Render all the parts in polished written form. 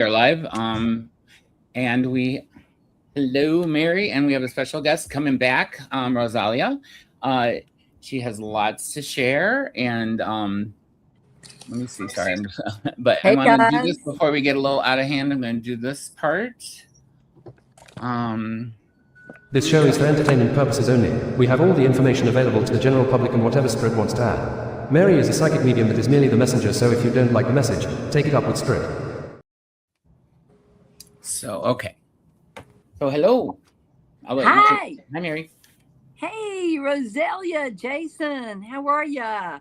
We're live. And hello, Mary, and we have a special guest coming back, Rozalia. She has lots to share, and let me see. Sorry, but I Hey want to do this guys. before we get a little out of hand. I'm going to do this part. This show is for entertainment purposes only. We have all the information available to the general public and whatever Spirit wants to add. Mary is a psychic medium that is merely the messenger, so if you don't like the message, take it up with Spirit. So, okay. So, hello. Hi. Hi, Mary. Hey, Rozalia, Jason. How are ya?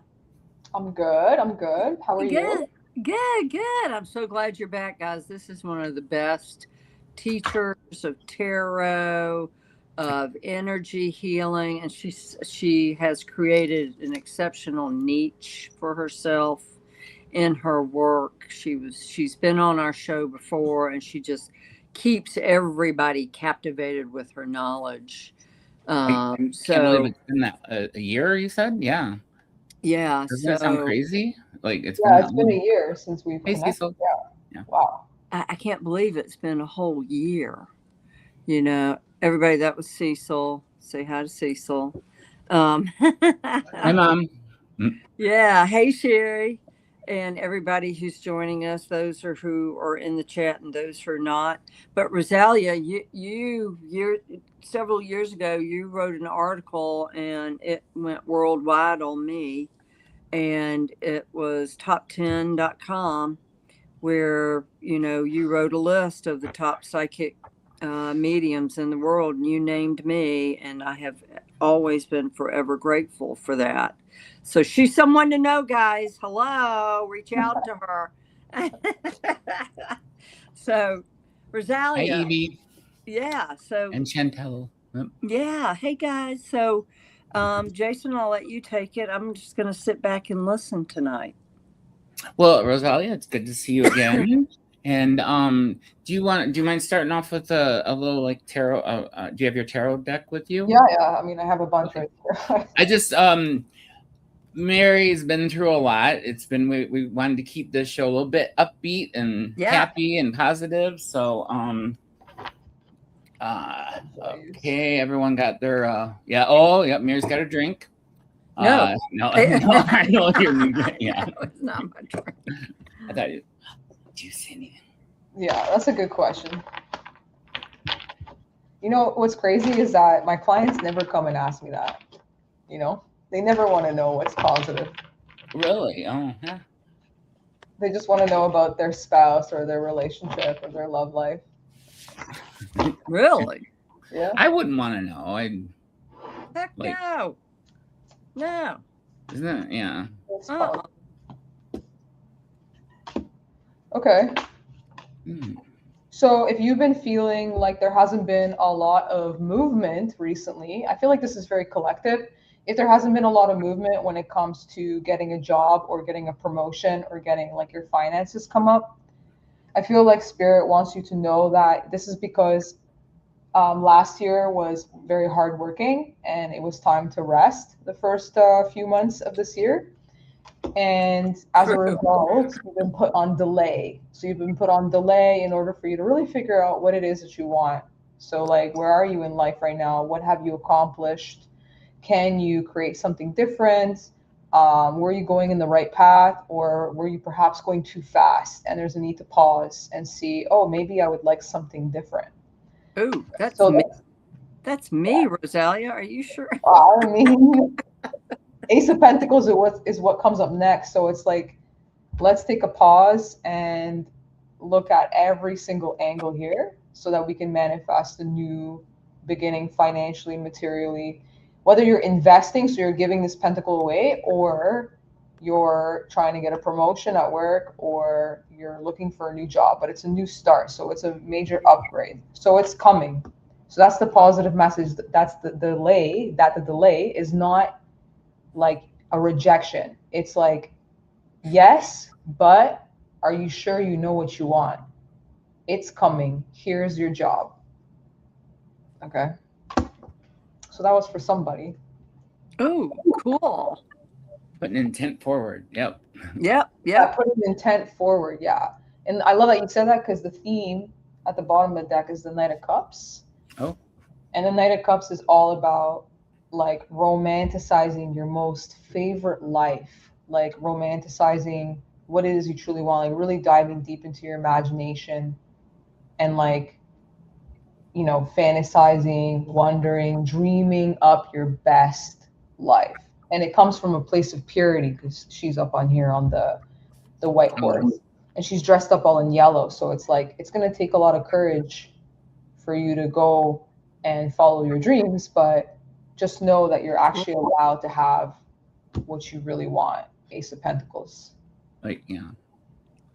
I'm good. How are you? Good. I'm so glad you're back, guys. This is one of the best teachers of tarot, of energy healing, and she has created an exceptional niche for herself in her work. She's been on our show before, and she just keeps everybody captivated with her knowledge. I can't believe it's been that a year. You said, yeah. Doesn't that sound crazy? Like it's been a year since we've connected. Cecil. Yeah. Wow. I can't believe it's been a whole year. You know, everybody, that was Cecil. Say hi to Cecil. Hi, Mom. Yeah. Hey, Sherry. And everybody who's joining us, those who are in the chat and those who are not. But Rozalia, you several years ago, you wrote an article and it went worldwide on me. And it was top10.com, where, you wrote a list of the top psychic mediums in the world, and you named me, and I have always been forever grateful for that. So she's someone to know, guys. Hello, reach out to her. So, Rozalia. Hi, Evie. Yeah. So. And Chantel. Yeah. Hey, guys. So, Jason, I'll let you take it. I'm just going to sit back and listen tonight. Well, Rozalia, it's good to see you again. And do you mind starting off with a little like tarot? Do you have your tarot deck with you? Yeah. I mean, I have a bunch right here. I just Mary's been through a lot. It's been we wanted to keep this show a little bit upbeat and happy and positive. So okay, everyone got their Mary's got a drink. No, I know you're. Yeah, it's not my drink. I thought you. Do you see anything? Yeah, that's a good question. You know what's crazy is that my clients never come and ask me that. They never want to know what's positive. Really? Oh, yeah. They just want to know about their spouse or their relationship or their love life. Really? Yeah. I wouldn't want to know. Heck no. No. Isn't it? Yeah. Okay. So if you've been feeling like there hasn't been a lot of movement recently, I feel like this is very collective. If there hasn't been a lot of movement when it comes to getting a job or getting a promotion or getting like your finances come up, I feel like Spirit wants you to know that this is because last year was very hardworking and it was time to rest the first few months of this year. And as a result, you've been put on delay. So you've been put on delay in order for you to really figure out what it is that you want. So like, where are you in life right now? What have you accomplished? Can you create something different? Were you going in the right path, or were you perhaps going too fast? And there's a need to pause and see, oh, maybe I would like something different. Oh, that's me, Rozalia. Are you sure? I mean, Ace of Pentacles is what comes up next. So it's like, let's take a pause and look at every single angle here so that we can manifest a new beginning financially, materially. Whether you're investing, so you're giving this pentacle away, or you're trying to get a promotion at work, or you're looking for a new job, but it's a new start. So it's a major upgrade. So it's coming. So that's the positive message. That's the delay, that the delay is not like a rejection. It's like, yes, but are you sure you know what you want? It's coming. Here's your job. Okay. So that was for somebody. Oh, cool. Putting intent forward. Yep. Yeah. Putting intent forward. Yeah. And I love that you said that because the theme at the bottom of the deck is the Knight of Cups. Oh. And the Knight of Cups is all about like romanticizing your most favorite life, like romanticizing what it is you truly want, like really diving deep into your imagination and like, you know, fantasizing, wondering, dreaming up your best life. And it comes from a place of purity because she's up on here on the white horse and she's dressed up all in yellow. So it's like, it's going to take a lot of courage for you to go and follow your dreams, but just know that you're actually allowed to have what you really want. Ace of Pentacles. Like, yeah.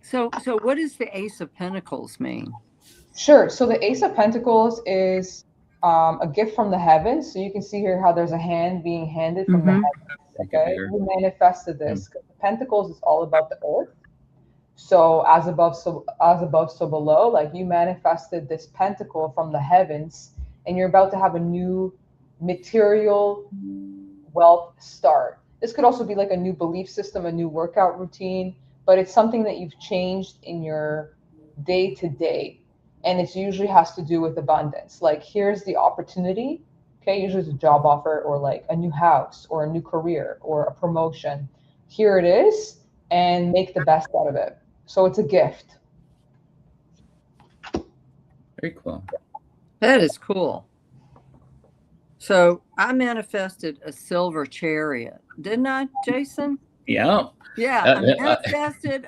So what does the Ace of Pentacles mean? Sure. So the Ace of Pentacles is a gift from the heavens. So you can see here how there's a hand being handed from the heavens. Okay, you manifested this. The Pentacles is all about the earth. So as above, so below. Like you manifested this pentacle from the heavens, and you're about to have a new material wealth start. This could also be like a new belief system, a new workout routine, but it's something that you've changed in your day to day. And it usually has to do with abundance. Like here's the opportunity. Okay, usually it's a job offer or like a new house or a new career or a promotion. Here it is, and make the best out of it. So it's a gift. Very cool. That is cool. So I manifested a silver chariot, didn't I, Jason? Yeah. Yeah, I manifested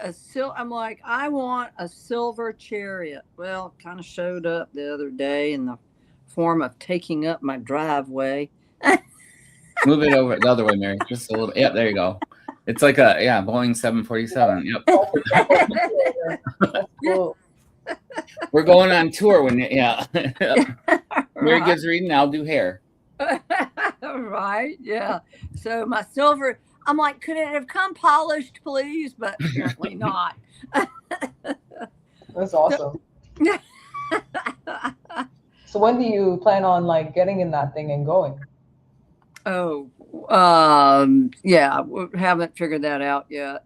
I'm like, I want a silver chariot. Well, it kind of showed up the other day in the form of taking up my driveway. Move it over the other way, Mary. Just a little. Yep, there you go. It's like a Boeing 747. Yep. Cool. We're going on tour when Mary gives reading, I'll do hair. Right, yeah. So my silver, I'm like, could it have come polished, please? But apparently not. That's awesome. So when do you plan on like getting in that thing and going? Oh, yeah, we haven't figured that out yet.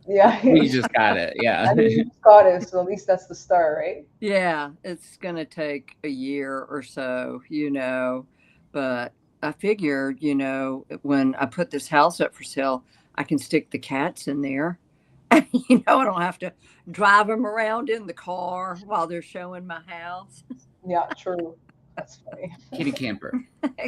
Yeah. You just got it. Yeah. I mean, you just got it, so at least that's the start, right? Yeah, it's gonna take a year or so, but I figured, when I put this house up for sale, I can stick the cats in there. I don't have to drive them around in the car while they're showing my house. Yeah, true. That's funny. Kitty camper.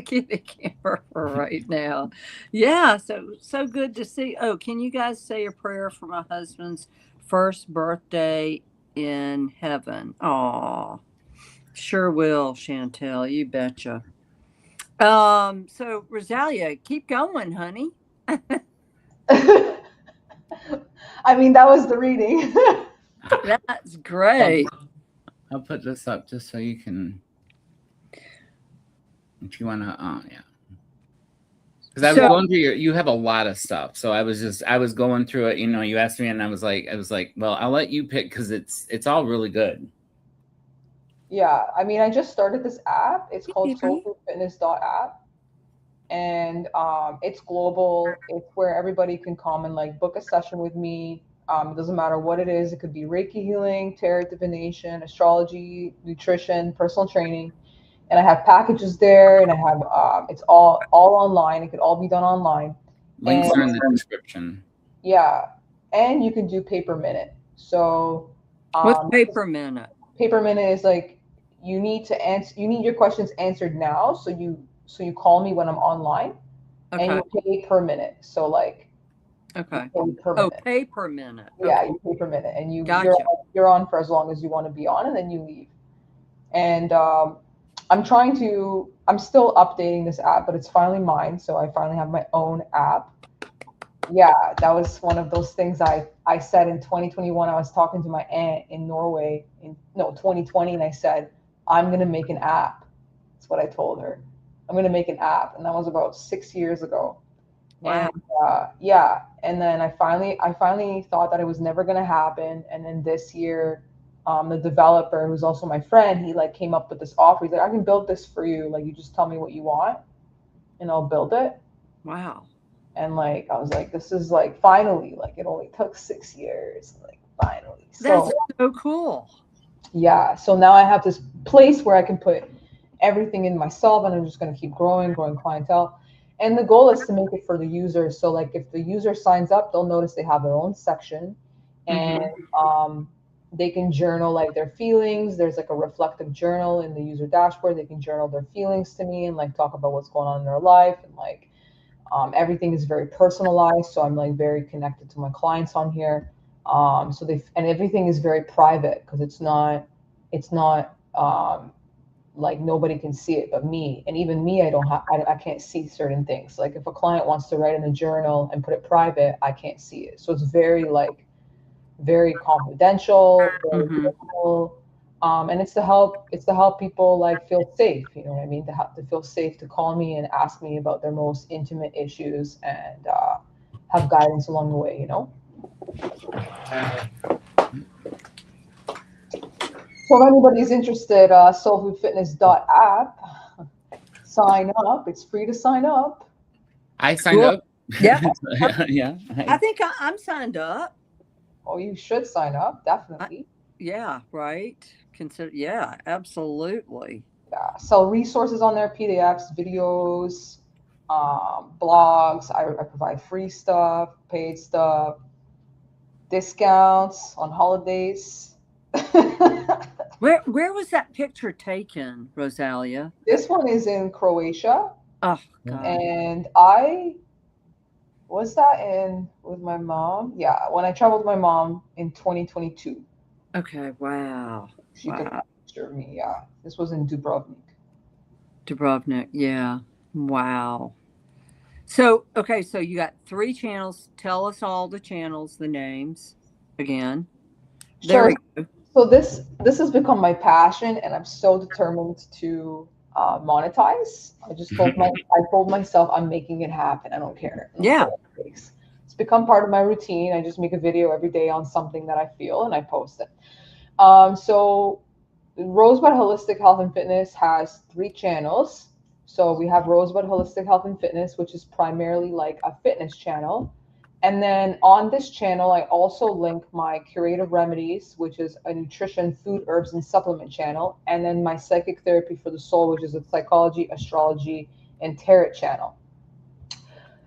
Kitty camper for right now. Yeah, so good to see. Oh, can you guys say a prayer for my husband's first birthday in heaven? Oh, sure will, Chantel. You betcha. So Rozalia, keep going, honey. I mean, that was the reading. That's great. I'll put this up just so you can, if you want to, yeah. Because I was going through you have a lot of stuff. So I was going through it, you asked me and I was like, well, I'll let you pick because it's all really good. Yeah, I mean, I just started this app. It's called soulfoodfitness.app. And it's global. It's where everybody can come and like book a session with me. It doesn't matter what it is. It could be Reiki healing, tarot divination, astrology, nutrition, personal training. And I have packages there, and I have it's all online. It could all be done online. Links are in the description. Yeah, and you can do paper minute. So what's paper minute? Paper minute is like you need your questions answered now. So you call me when I'm online, and you pay per minute. So like, okay, pay per minute. Yeah, you pay per minute, and gotcha. you're on for as long as you want to be on, and then you leave. And I'm still updating this app, but it's finally mine. So I finally have my own app. Yeah, that was one of those things I said in 2021. I was talking to my aunt in Norway 2020, and I said, I'm going to make an app. That's what I told her. I'm going to make an app. And that was about 6 years ago. Wow. And and then I finally thought that it was never going to happen. And then this year, the developer, who's also my friend, he like came up with this offer. He's like, I can build this for you. Like, you just tell me what you want and I'll build it. Wow. And like, I was like, this is like, finally, like it only took 6 years. Like, finally. That's So so cool. yeah, so now I have this place where I can put everything in myself, and I'm just going to keep growing clientele. And the goal is to make it for the users. So like if the user signs up, they'll notice they have their own section, and they can journal like their feelings. There's like a reflective journal in the user dashboard. They can journal their feelings to me and like talk about what's going on in their life, and like everything is very personalized. So I'm like very connected to my clients on here. So and everything is very private because it's not like nobody can see it but me, and even me, I can't see certain things. Like if a client wants to write in a journal and put it private, I can't see it. So it's very confidential, very personal. And it's to help people like feel safe. You know what I mean? To feel safe to call me and ask me about their most intimate issues, and have guidance along the way. So if anybody's interested, soulfoodfitness.app, sign up. It's free to sign up. I signed up. Yeah. Yeah. I think I'm signed up. Oh, you should sign up, definitely. Yeah, right. Yeah, absolutely. Yeah. So resources on there, PDFs, videos, blogs. I provide free stuff, paid stuff, discounts on holidays. Where was that picture taken, Rozalia? This one is in Croatia, Oh God. and I was that in with my mom. Yeah, when I traveled with my mom in 2022. Okay, wow. She took a picture of me. Yeah, this was in Dubrovnik. Dubrovnik, yeah. Wow. So, okay, so you got 3 channels. Tell us all the channels, the names again. There Sure. we go. So this has become my passion, and I'm so determined to monetize. I told myself I'm making it happen. I don't care. I don't care what it takes. It's become part of my routine. I just make a video every day on something that I feel, and I post it. So Rosebud Holistic Health and Fitness has 3 channels. So we have Rosebud Holistic Health and Fitness, which is primarily like a fitness channel. And then on this channel, I also link my Curative Remedies, which is a nutrition, food, herbs, and supplement channel. And then my Psychic Therapy for the Soul, which is a psychology, astrology, and tarot channel.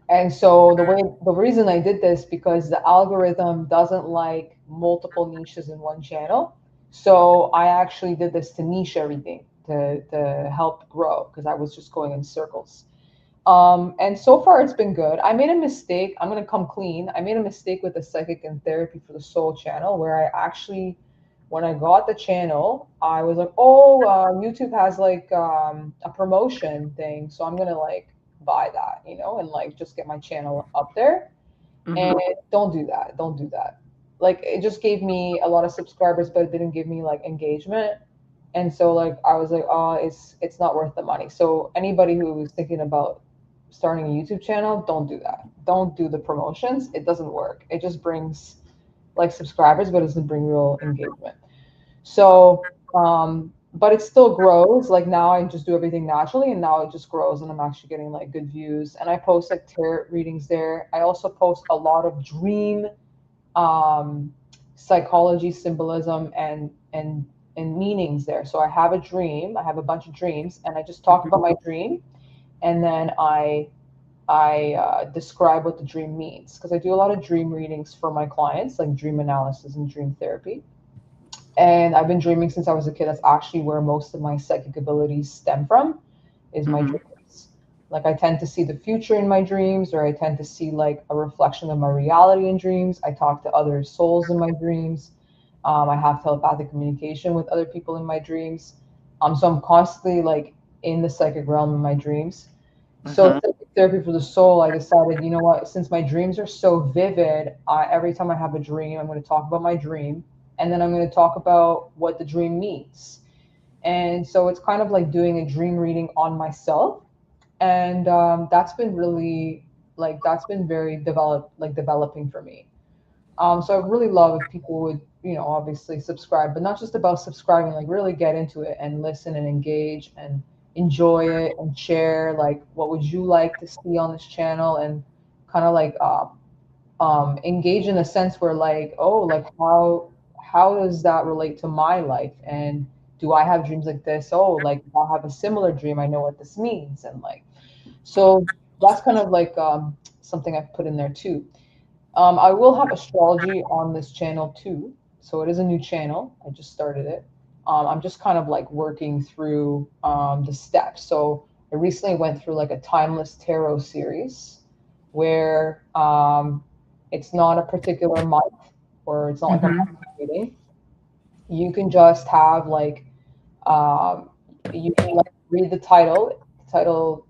And so the reason I did this, because the algorithm doesn't like multiple niches in one channel. So I actually did this to niche everything to help grow, because I was just going in circles. And so far it's been good. I made a mistake. I'm gonna come clean. I made a mistake with the Psychic and Therapy for the Soul channel, where I actually, when I got the channel, I was like, oh, YouTube has like a promotion thing, so I'm gonna like buy that, and like just get my channel up there. And don't do that. Don't do that. Like it just gave me a lot of subscribers, but it didn't give me like engagement. And so like I was like, oh, it's not worth the money. So anybody who's thinking about starting a YouTube channel, don't do that. Don't do the promotions. It doesn't work. It just brings like subscribers, but it doesn't bring real engagement. So, but it still grows. Like now I just do everything naturally, and now it just grows, and I'm actually getting like good views. And I post like tarot readings there. I also post a lot of dream psychology, symbolism, and meanings there. So I have a dream. I have a bunch of dreams, and I just talk about my dream, and then I describe what the dream means, because I do a lot of dream readings for my clients, like dream analysis and dream therapy. And I've been dreaming since I was a kid. That's actually where most of my psychic abilities stem from, is my dreams. Like I tend to see the future in my dreams, or I tend to see like a reflection of my reality in dreams. I talk to other souls in my dreams. I have telepathic communication with other people in my dreams. So I'm constantly like in the psychic realm in my dreams. So therapy for the soul, I decided, you know what, since my dreams are so vivid, every time I have a dream, I'm going to talk about my dream, and then I'm going to talk about what the dream means. And so it's kind of like doing a dream reading on myself. And that's been really that's been very developing for me. So I really love if people would, obviously subscribe, but not just about subscribing, like really get into it and listen and engage and enjoy it and share, like, what would you like to see on this channel, and kind of like engage in a sense where like, oh, like how does that relate to my life? And do I have dreams like this? Oh, like if I have a similar dream, I know what this means. And like, so that's kind of like something I've put in there too. I will have astrology on this channel too. So it is a new channel. I just started it. I'm just kind of like working through the steps. So I recently went through like a timeless tarot series where it's not a particular month or it's not like a Mhm. month reading. You can just have like you can like read the title. The title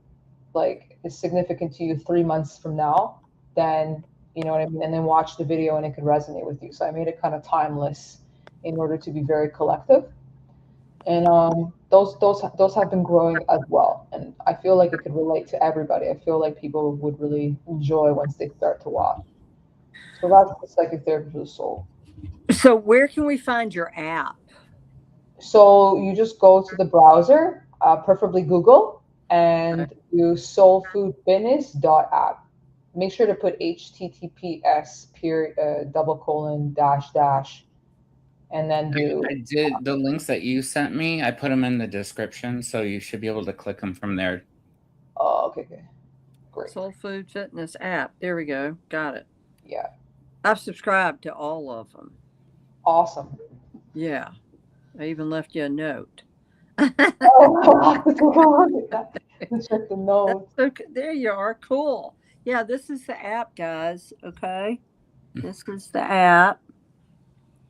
like is significant to you 3 months from now, then you know what I mean, and then watch the video and it could resonate with you. So I made it kind of timeless in order to be very collective. And those have been growing as well. And I feel like it could relate to everybody. I feel like people would really enjoy once they start to watch. So that's the psychic therapy for the soul. So where can we find your app? So you just go to the browser, preferably Google, Okay. and do soulfoodfitness.app. Make sure to put HTTPS period double colon dash dash, and then do. I did the links that you sent me. I put them in the description, so you should be able to click them from there. Oh, okay, okay, great. Soul Food Fitness app. There we go. Got it. Yeah, I've subscribed to all of them. awesome. Yeah. I even left you a note. Oh, let's check the notes. Okay, there you are. Cool. Yeah, this is the app, guys. Okay. This is the app.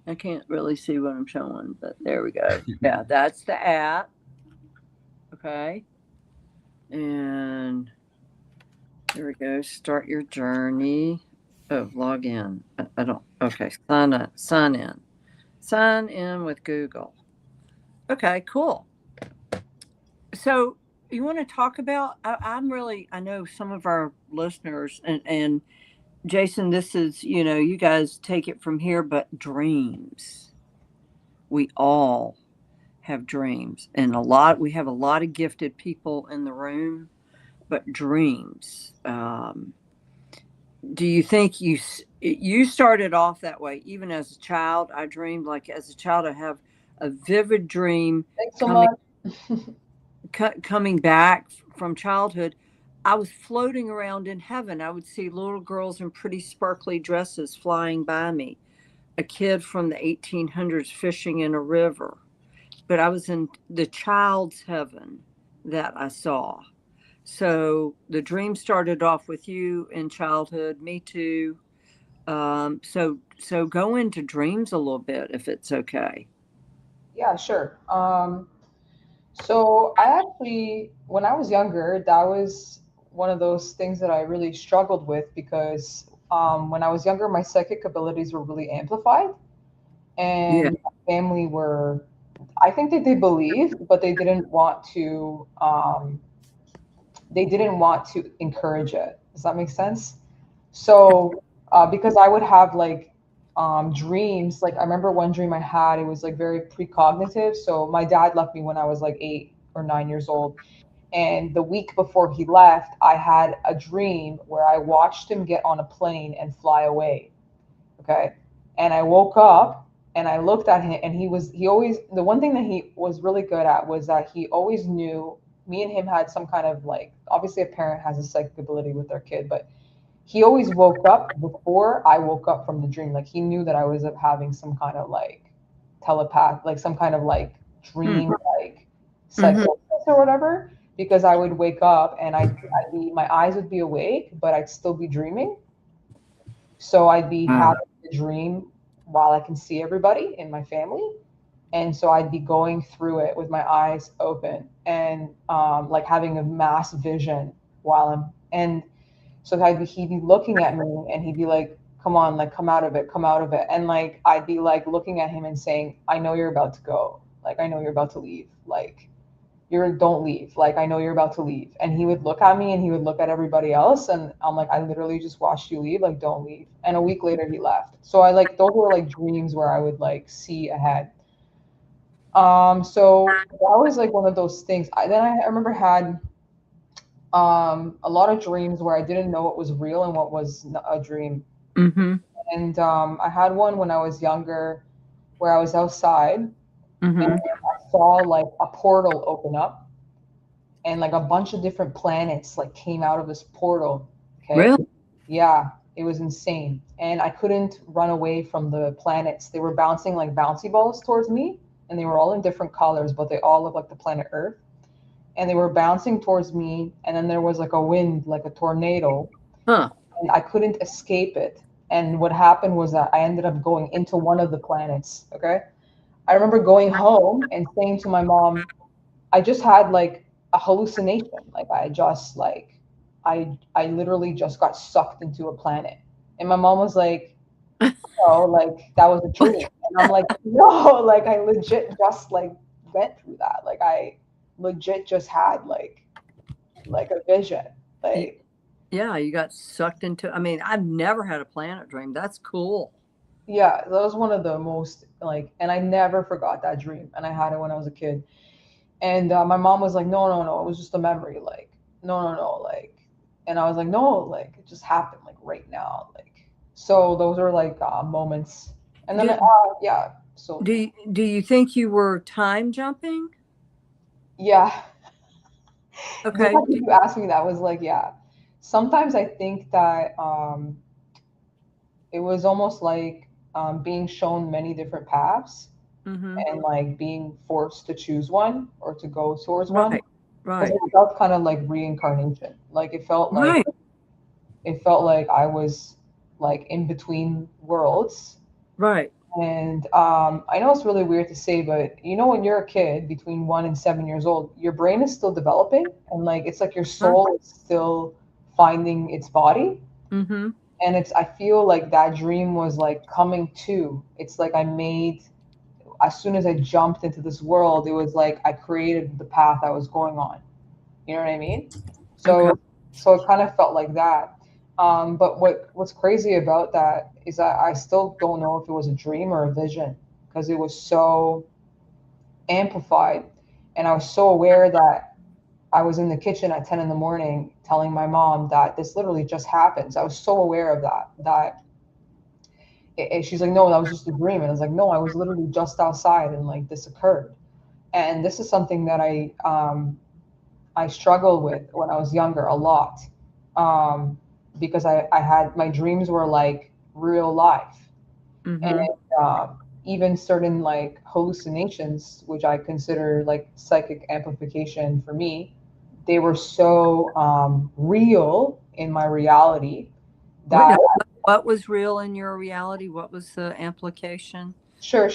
I can't really see what I'm showing, but there we go. Yeah, that's the app. Okay. And there we go. Start your journey. Oh, log in. I don't. Okay. Sign up. Sign in. Sign in with Google. Okay, cool. So you want to talk about? I know some of our listeners, and Jason, this is, you guys take it from here, but dreams. We all have dreams, and we have a lot of gifted people in the room, but dreams. Do you think you started off that way? Even as a child, I dreamed. Like as a child, I have a vivid dream Thanks so coming much. coming back from childhood. I was floating around in heaven. I would see little girls in pretty sparkly dresses flying by me. A kid from the 1800s fishing in a river. But I was in the child's heaven that I saw. So the dream started off with you in childhood, me too. So go into dreams a little bit if it's okay. Yeah, sure. So I actually, when I was younger, that was one of those things that I really struggled with because when I was younger, my psychic abilities were really amplified, Yeah. and my family were, I think that they believed, but they didn't want to encourage it. Does that make sense? So because I would have like dreams, like I remember one dream I had, it was like very precognitive. So my dad left me when I was like 8 or 9 years old. And the week before he left, I had a dream where I watched him get on a plane and fly away. Okay. And I woke up and I looked at him, and he always, the one thing that he was really good at was that he always knew me and him had some kind of like, obviously a parent has a psychic ability with their kid, but he always woke up before I woke up from the dream. Like he knew that I was having some kind of like telepath, like some kind of like Hmm. dream, like Mm-hmm. psychosis or whatever, because I would wake up and I'd be, my eyes would be awake, but I'd still be dreaming. So I'd be Wow. having the dream while I can see everybody in my family. And so I'd be going through it with my eyes open and like having a mass vision while and so he'd be looking at me and he'd be like, come on, like, come out of it, come out of it. And like, I'd be like looking at him and saying, I know you're about to go. Like, I know you're about to leave. Like, don't leave. Like, I know you're about to leave. And he would look at me and he would look at everybody else. And I'm like, I literally just watched you leave. Like, don't leave. And a week later, he left. So I like, those were like dreams where I would like see ahead. So that was like one of those things. I remember had a lot of dreams where I didn't know what was real and what was a dream. Mm-hmm. And I had one when I was younger where I was outside and Mm-hmm. I saw like a portal open up and like a bunch of different planets like came out of this portal. Okay. Really? Yeah, it was insane. And I couldn't run away from the planets. They were bouncing like bouncy balls towards me, and they were all in different colors, but they all looked like the planet Earth. And they were bouncing towards me, and then there was like a wind, like a tornado, Huh. and I couldn't escape it. And what happened was that I ended up going into one of the planets. Okay. I remember going home and saying to my mom, I just had like a hallucination. Like I just like I literally just got sucked into a planet. And my mom was like, "Oh, like that was a dream." And I'm like, "No, like I legit just like went through that. Like I legit just had like a vision." Y- Like Yeah, you got sucked into. I mean, I've never had a planet dream. That's cool. yeah, that was one of the most like, and I never forgot that dream. And I had it when I was a kid. And my mom was like, "No, no, no, it was just a memory." Like, "No, no, no," like, and I was like, "No, like it just happened like right now." Like, so those are like moments. And then Do, yeah, so do you think you were time jumping? yeah, the Okay. fact that you asked me that was like, yeah. Sometimes I think that it was almost like being shown many different paths Mm-hmm. and like being forced to choose one or to go towards one Right. because Right. it felt kind of like reincarnation. Like Right. it felt like I was like in between worlds. Right. And I know it's really weird to say, but you know, when you're a kid between 1 and 7 years old, your brain is still developing, and like it's like your Huh? soul is still finding its body. Mm-hmm. And I feel like that dream was like coming to. It's like I made, as soon as I jumped into this world, it was like I created the path I was going on. You know what I mean? Okay. So it kind of felt like that. But what's crazy about that is I still don't know if it was a dream or a vision because it was so amplified, and I was so aware that I was in the kitchen at 10 in the morning telling my mom that this literally just happens. I was so aware of that she's like, "No, that was just a dream," and I was like, "No, I was literally just outside and like this occurred." And this is something that I struggled with when I was younger a lot, because I had my dreams were like real life, and Mm-hmm. even certain like hallucinations, which I consider like psychic amplification for me, they were so real in my reality What that now? What was real in your reality? What was the implication? sure.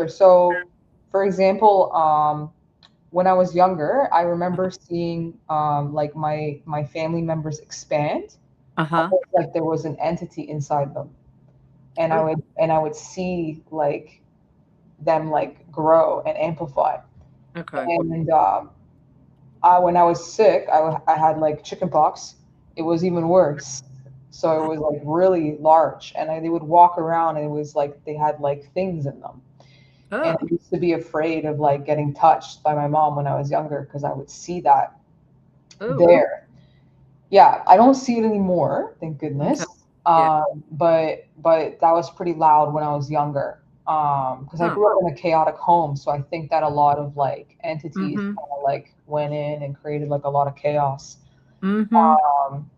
So, for example, when I was younger, I remember seeing like my family members expand, Uh-huh. almost like there was an entity inside them, and Oh, I would see like them like grow and amplify. okay. And when I was sick, I had like chicken pox. It was even worse. So it was like really large, and they would walk around, and it was like they had like things in them. And I Oh, used to be afraid of like getting touched by my mom when I was younger because I would see that oh, there. Yeah, I don't see it anymore, thank okay. goodness. Yeah. But that was pretty loud when I was younger. Because I Huh. grew up in a chaotic home, so I think that a lot of like entities Mm-hmm. kind of like went in and created like a lot of chaos. Mm-hmm. Um,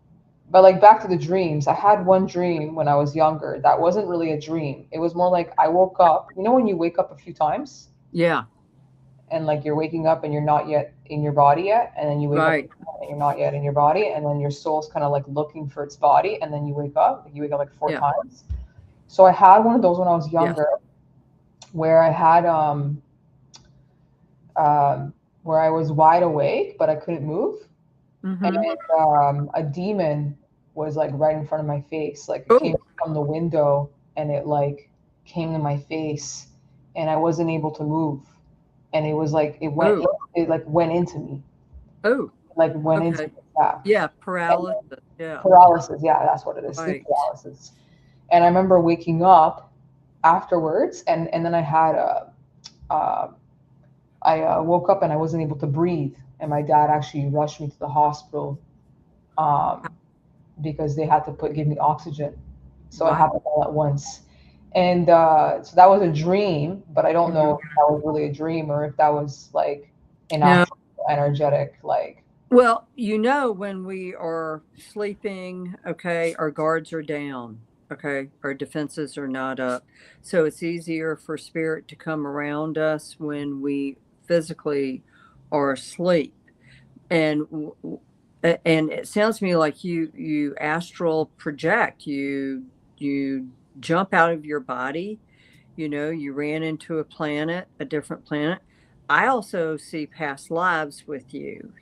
but like back to the dreams, I had one dream when I was younger that wasn't really a dream. It was more like I woke up. You know when you wake up a few times Yeah. and like you're waking up and you're not yet in your body yet, and then you wake up Right. and you're not yet in your body, and then your soul's kind of like looking for its body, and then you wake up like four Yeah. times. So I had one of those when I was Yes. younger, where I had where I was wide awake but I couldn't move, and Mm-hmm. a demon was like right in front of my face, like it came Oh, from the window, and it like came to my face, and I wasn't able to move, and it was like oh, it like went into me, oh. like went into Okay. me, yeah. Yeah. And Paralysis. Yeah. paralysis, yeah, that's what it is, sleep Right. paralysis. And I remember waking up afterwards, and then I had uh, I woke up and I wasn't able to breathe, and my dad actually rushed me to the hospital, um, because they had to give me oxygen. So it Wow. happened all at once. And so that was a dream, but I don't know Mhm. if that was really a dream or if that was like an Now, actual energetic, like, well, when we are sleeping, okay, our guards are down, okay, our defenses are not up. So it's easier for spirit to come around us when we physically are asleep. And and it sounds to me like you astral project, you jump out of your body. You ran into a different planet. I also see past lives with you.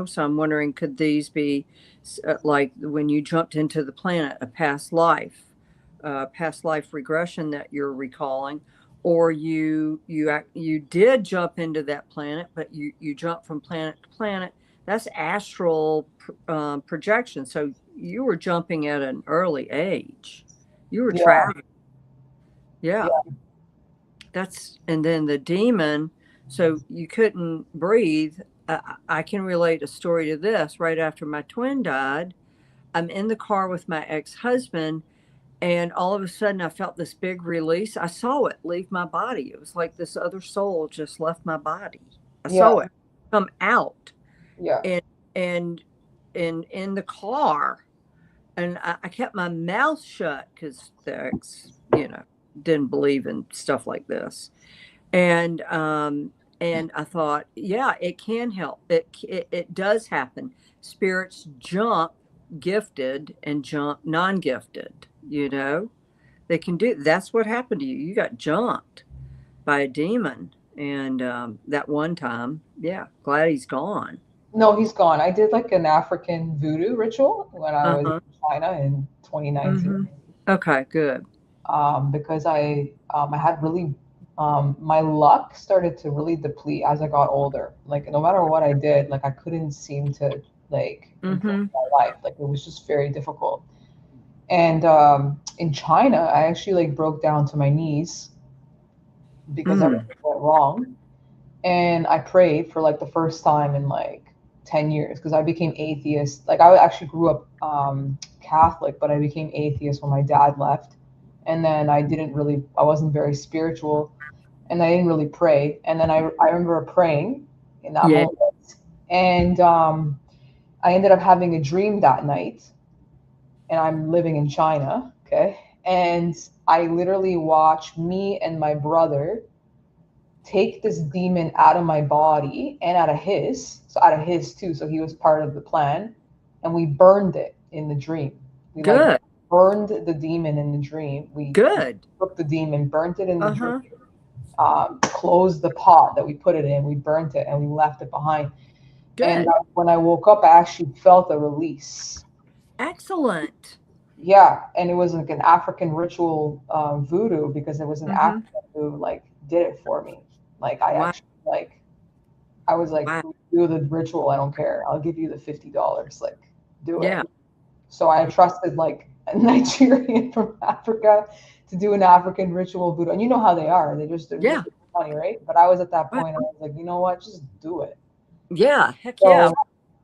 So I'm wondering, could these be like when you jumped into the planet, a past life regression that you're recalling, or you did jump into that planet, but you jump from planet to planet. That's astral projection. So you were jumping at an early age. You were yeah, traveling. Yeah. yeah, And then the demon, so you couldn't breathe. I can relate a story to this. Right after my twin died, I'm in the car with my ex-husband, and all of a sudden I felt this big release. I saw it leave my body. It was like this other soul just left my body. I yeah, saw it come out, yeah. and and in the car, and I kept my mouth shut because the ex, didn't believe in stuff like this. And I thought, yeah, it can help. It does happen. Spirits jump gifted and jump non-gifted. They can do. That's what happened to you. You got jumped by a demon, and that one time, yeah. Glad he's gone. No, he's gone. I did like an African voodoo ritual when I was Uh-huh. in China in 2019. Mm-hmm. Okay, good. Because I had really my luck started to really deplete as I got older. Like no matter what I did, like I couldn't seem to like improve Mm-hmm. my life. Like it was just very difficult. And in China, I actually like broke down to my knees because Mm. everything went wrong. And I prayed for like the first time in like 10 years because I became atheist. Like I actually grew up Catholic, but I became atheist when my dad left. And then I wasn't very spiritual and I didn't really pray. And then I remember praying in that Yeah. moment. And I ended up having a dream that night and I'm living in China. Okay. And I literally watched me and my brother take this demon out of my body and out of his, so out of his too. So he was part of the plan, and we burned it in the dream. We like Good. burned the demon in the dream. We Good. took the demon, burnt it in the dream, Uh-huh. closed the pot that we put it in, we burnt it, and we left it behind. And Good. when I woke up, I actually felt a release. Excellent. Yeah, and it was like an African ritual voodoo because it was an Mm-hmm. African who like did it for me. Like I Wow. actually like I was like, Wow. do the ritual. I don't care. I'll give you the $50. Like, do it. Yeah. So I trusted like a Nigerian from Africa to do an African ritual voodoo. And you know how they are. They're Yeah. just money, right? But I was at that Wow. point, and I was like, you know what? Just do it. Yeah. Heck yeah. So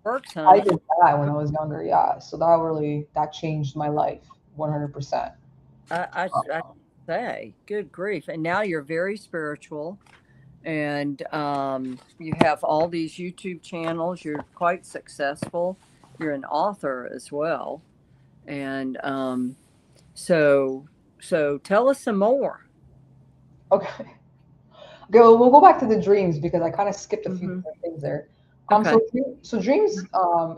Works, I honey. did that when I was younger. Yeah. So that changed my life 100%. I say, good grief. And now you're very spiritual, and you have all these YouTube channels. You're quite successful. You're an author as well. And so so tell us some more. Okay. We'll go back to the dreams because I kind of skipped a few Hmm. different things there. Okay. So dreams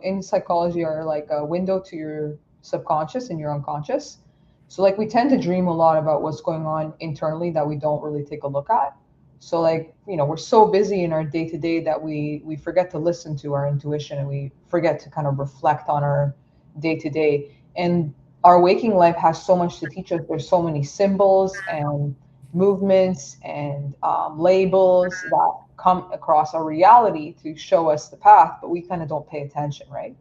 in psychology are like a window to your subconscious and your unconscious. So like we tend to dream a lot about what's going on internally that we don't really take a look at. So like we're so busy in our day to day that we forget to listen to our intuition and we forget to kind of reflect on our day to day. And our waking life has so much to teach us. There's so many symbols and movements and labels that come across our reality to show us the path, but we kind of don't pay attention, right?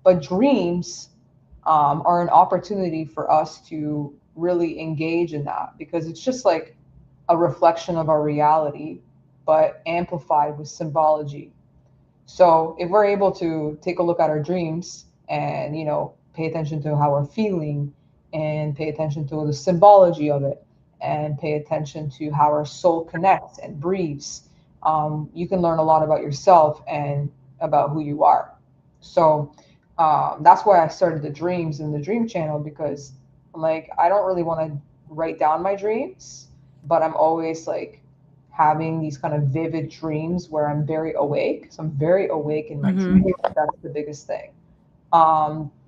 But dreams are an opportunity for us to really engage in that because it's just like a reflection of our reality, but amplified with symbology. So if we're able to take a look at our dreams and pay attention to how we're feeling and pay attention to the symbology of it and pay attention to how our soul connects and breathes, you can learn a lot about yourself and about who you are. So that's why I started the dreams in the dream channel, because like I don't really want to write down my dreams, but I'm always like having these kind of vivid dreams where I'm very awake. So I'm very awake in my dreams. That's the biggest thing.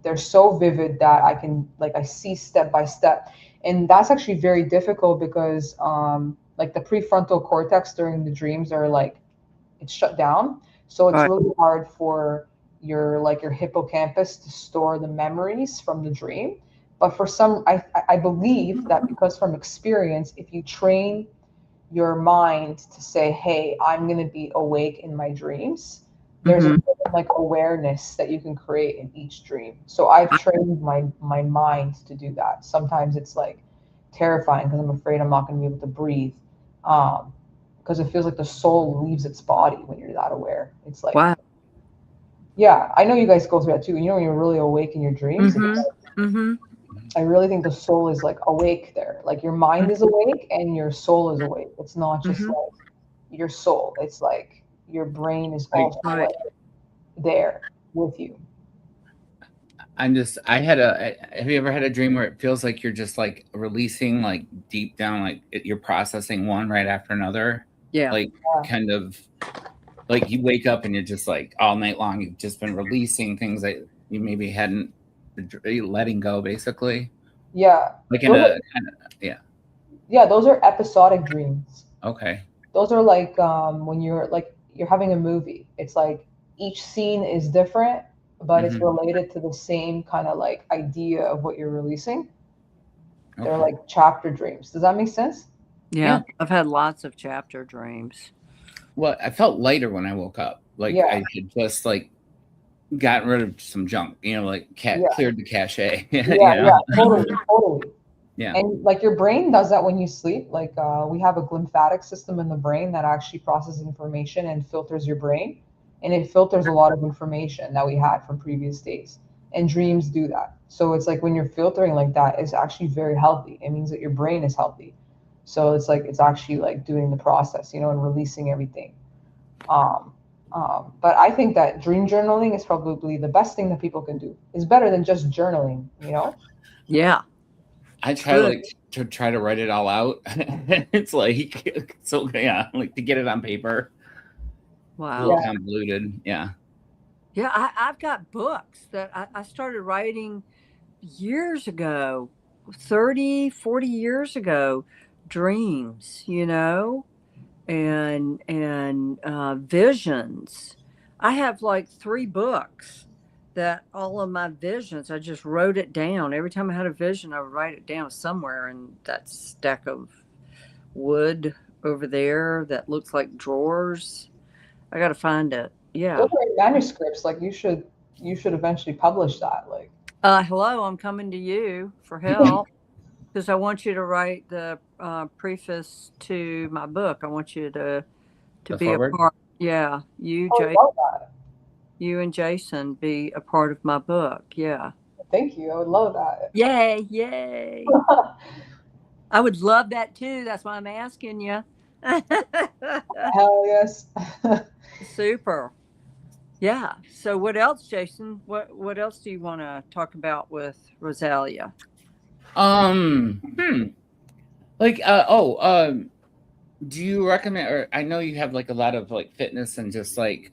They're so vivid that I can like I see step by step, and that's actually very difficult because like the prefrontal cortex during the dreams are like it's shut down, so it's Right. really hard for your hippocampus to store the memories from the dream. But for some, I believe that because from experience, if you train your mind to say, hey, I'm going to be awake in my dreams, there's a certain, like awareness that you can create in each dream. So I've trained my mind to do that. Sometimes it's like terrifying because I'm afraid I'm not going to be able to breathe, because it feels like the soul leaves its body when you're that aware. It's like, Wow. yeah, I know you guys go through that too. You know, when you're really awake in your dreams, I really think the soul is like awake there. Like your mind is awake and your soul is awake. It's not just like your soul. It's like your brain is also like there with you. Have you ever had a dream where it feels like you're just like releasing like deep down, like you're processing one right after another? Yeah. Like kind of like you wake up and you're just like all night long, you've just been releasing things that you maybe hadn't letting go, basically. Yeah. Like in a kind of, Yeah, those are episodic dreams. Okay. Those are like when you're having a movie. It's like each scene is different, but it's related to the same kind of like idea of what you're releasing. Okay. They're like chapter dreams. Does that make sense? Yeah. I've had lots of chapter dreams. Well, I felt lighter when I woke up. Like I had just like gotten rid of some junk, like cleared the cache. Totally. Yeah. And like your brain does that when you sleep. Like we have a glymphatic system in the brain that actually processes information and filters your brain. And it filters a lot of information that we had from previous days. And dreams do that. So it's like when you're filtering like that, it's actually very healthy. It means that your brain is healthy. So it's like it's actually like doing the process, and releasing everything. But I think that dream journaling is probably the best thing that people can do. It's better than just journaling, Yeah. I try to try to write it all out. It's like like to get it on paper. Wow. A little convoluted. Yeah. Yeah, I've got books that I started writing years ago, 30, 40 years ago, dreams, and visions. I have like 3 books that all of my visions, I just wrote it down. Every time I had a vision, I would write it down somewhere in that stack of wood over there that looks like drawers. I got to find it. Yeah. Those are manuscripts. Like you should eventually publish that. Like, hello, I'm coming to you for help because I want you to write the preface to my book. I want you to be forward? a part. Yeah, you, I love that. You and Jason be a part of my book. Yeah. Thank you. I would love that. Yay! I would love that too. That's why I'm asking you. Hell yes. Super. Yeah. So what else, Jason? What else do you want to talk about with Rozalia? Do you recommend, or I know you have like a lot of like fitness and just like,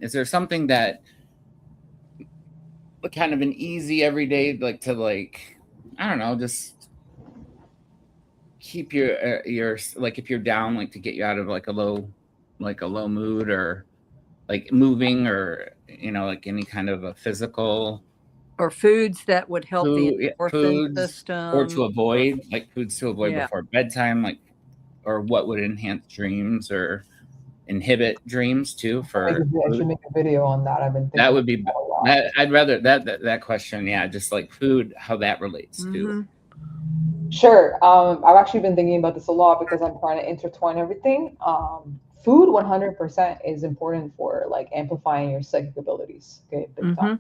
is there something that kind of an easy everyday, like to like, I don't know, just keep your like if you're down, like to get you out of like a low mood, or like moving, or like any kind of a physical or foods that would help the endorphin system, or to avoid, like foods to avoid before bedtime, like, or what would enhance dreams or inhibit dreams too. I should make a video on that. I've been thinking that would be that. I'd rather that question. Yeah, just like food, how that relates to. Sure. I've actually been thinking about this a lot because I'm trying to intertwine everything. Food 100% is important for like amplifying your psychic abilities. Okay, big time.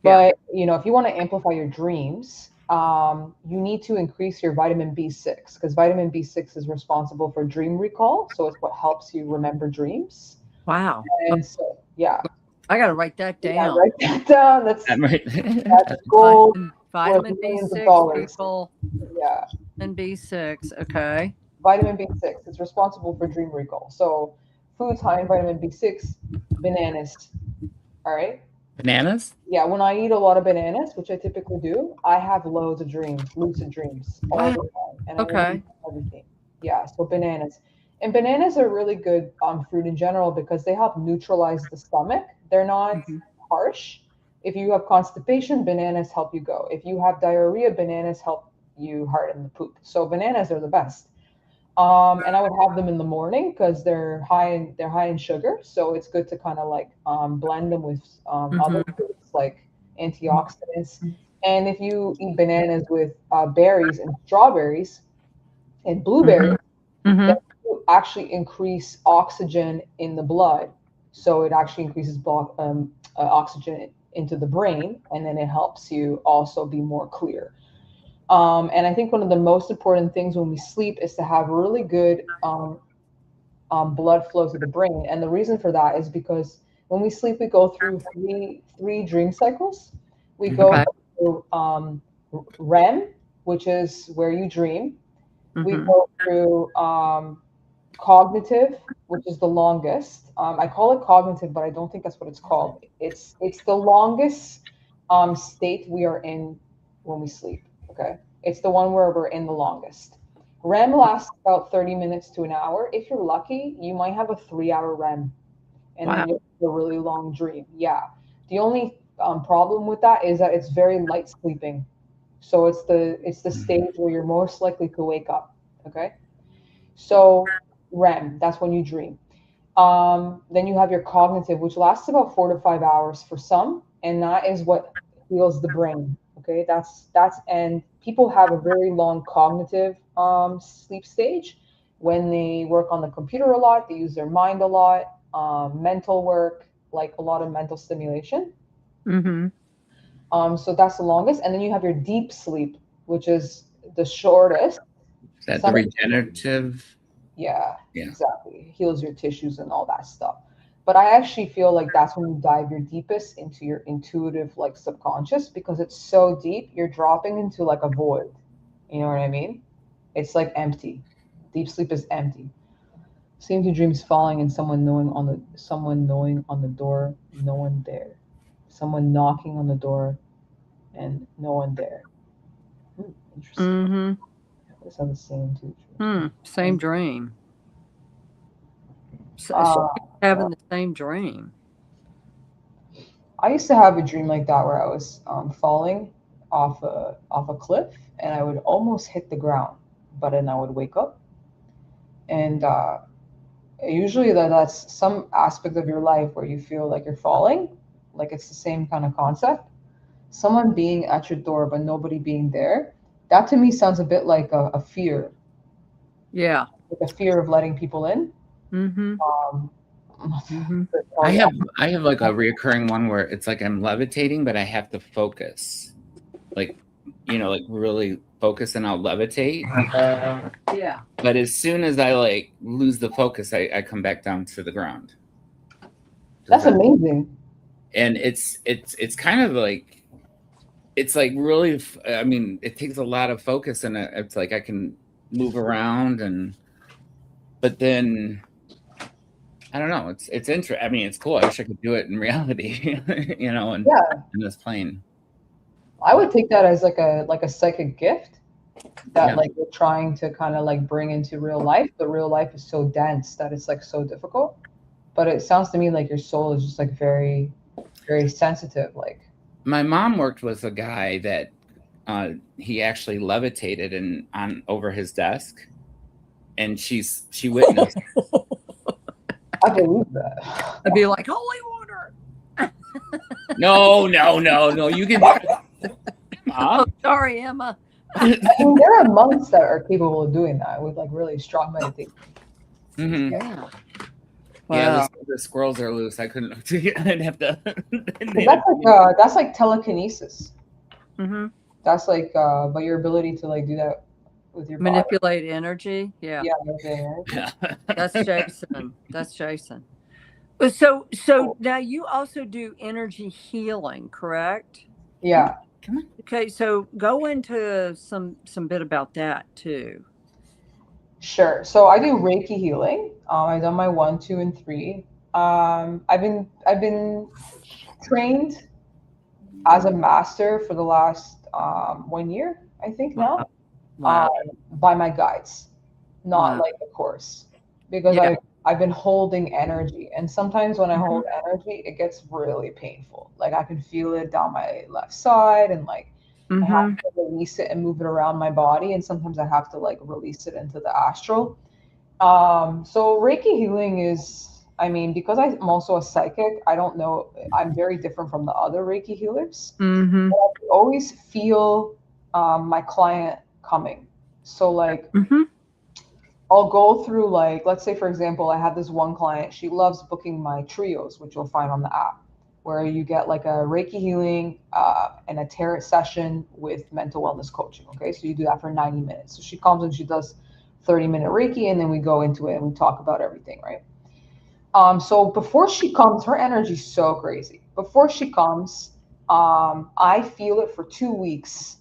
But if you want to amplify your dreams, you need to increase your vitamin B6 because vitamin B6 is responsible for dream recall. So it's what helps you remember dreams. Wow. And so, yeah, I got to write that down. write that down. That's Right. gold Vitamin worth millions of B6, dollars. people. Yeah, And B6. Okay. vitamin B6 is responsible for dream recall. So foods high in vitamin B6, bananas. All right. Bananas? Yeah, when I eat a lot of bananas, which I typically do, I have loads of dreams, lucid dreams all the time, and I Okay. remember everything. Yeah, so bananas. And bananas are really good fruit in general because they help neutralize the stomach. They're not harsh. If you have constipation, bananas help you go. If you have diarrhea, bananas help you harden the poop. So bananas are the best. And I would have them in the morning because they're high in sugar, so it's good to kind of like blend them with other foods like antioxidants. And if you eat bananas with berries and strawberries and blueberries, Mm-hmm. that will actually increase oxygen in the blood. So it actually increases oxygen into the brain, and then it helps you also be more clear. And I think one of the most important things when we sleep is to have really good blood flow to the brain. And the reason for that is because when we sleep, we go through three dream cycles. We go Okay. through REM, which is where you dream. We go through cognitive, which is the longest. I call it cognitive, but I don't think that's what it's called. It's the longest state we are in when we sleep. Okay, it's the one where we're in the longest. REM lasts about 30 minutes to an hour. If you're lucky, you might have a 3-hour REM, and then you have a really long dream. Yeah. The only problem with that is that it's very light sleeping. So it's the stage where you're most likely to wake up. Okay. So REM, that's when you dream. Then you have your cognitive, which lasts about 4 to 5 hours for some, and that is what heals the brain. Okay, and people have a very long cognitive sleep stage when they work on the computer a lot, they use their mind a lot, mental work, like a lot of mental stimulation. Mm-hmm. So that's the longest, and then you have your deep sleep, which is the shortest. Is that the Some regenerative? Yeah, Yeah. exactly. It heals your tissues and all that stuff. But I actually feel like that's when you dive your deepest into your intuitive, like subconscious, because it's so deep, you're dropping into like a void. You know what I mean? It's like empty. Deep sleep is empty. Seem to dreams falling and someone knowing on the door, no one there. Someone knocking on the door and no one there. Interesting. Mm-hmm. It's on the same too. Same dream. So Uh, having the same dream. I used to have a dream like that where I was falling off a cliff and I would almost hit the ground, but then I would wake up. And usually that's some aspect of your life where you feel like you're falling, like it's the same kind of concept. Someone being at your door but nobody being there. That to me sounds a bit like a fear, Yeah. like a fear of letting people in. Mm-hmm. Um, I have like a reoccurring one where it's like I'm levitating, but I have to focus, like like really focus, and I'll levitate. Yeah. But as soon as I like lose the focus, I come back down to the ground. That's amazing. And it's kind of like it's like really. I mean, it takes a lot of focus, and it's like I can move around, but then. I don't know. It's interesting. I mean, it's cool. I wish I could do it in reality, in this plane. I would take that as like a psychic gift that Yeah. like you're trying to kind of like bring into real life, but real life is so dense that it's like so difficult. But it sounds to me like your soul is just like very, very sensitive. Like My mom worked with a guy that he actually levitated on over his desk, and she witnessed. I believe that. I'd be like, holy water. No. You can. Mom? Oh, sorry, Emma. I mean, there are monks that are capable of doing that with like really strong meditation. Mm-hmm. Yeah. Yeah, Wow. the squirrels are loose. I couldn't. I'd have to. That's like telekinesis. Mm-hmm. That's like, but your ability to like do that with your body. Manipulate energy. Yeah. Yeah, manipulate energy. That's Jason. That's Jason. So now you also do energy healing, correct? Yeah. Come on. Okay, so go into some bit about that too. Sure. So I do Reiki healing. I've done my 1, 2, and 3. I've been trained as a master for the last 1 year, I think Wow. now, um, Wow. by my guides, not Wow. like the course, because Yeah. I've been holding energy, and sometimes when I Mhm. hold energy, it gets really painful. Like I can feel it down my left side, and like I have Mhm. to release it and move it around my body, and sometimes I have to like release it into the astral. So Reiki healing is, I mean, because I'm also a psychic, I don't know, I'm very different from the other Reiki healers. Mhm. I always feel my client coming. So like Mhm. I'll go through like, let's say for example, I have this one client, she loves booking my trios, which you'll find on the app, where you get like a Reiki healing and a tarot session with mental wellness coaching. Okay, so you do that for 90 minutes. So she comes and she does 30-minute Reiki, and then we go into it and we talk about everything, right? So before she comes, her energy's so crazy. Before she comes, I feel it for 2 weeks.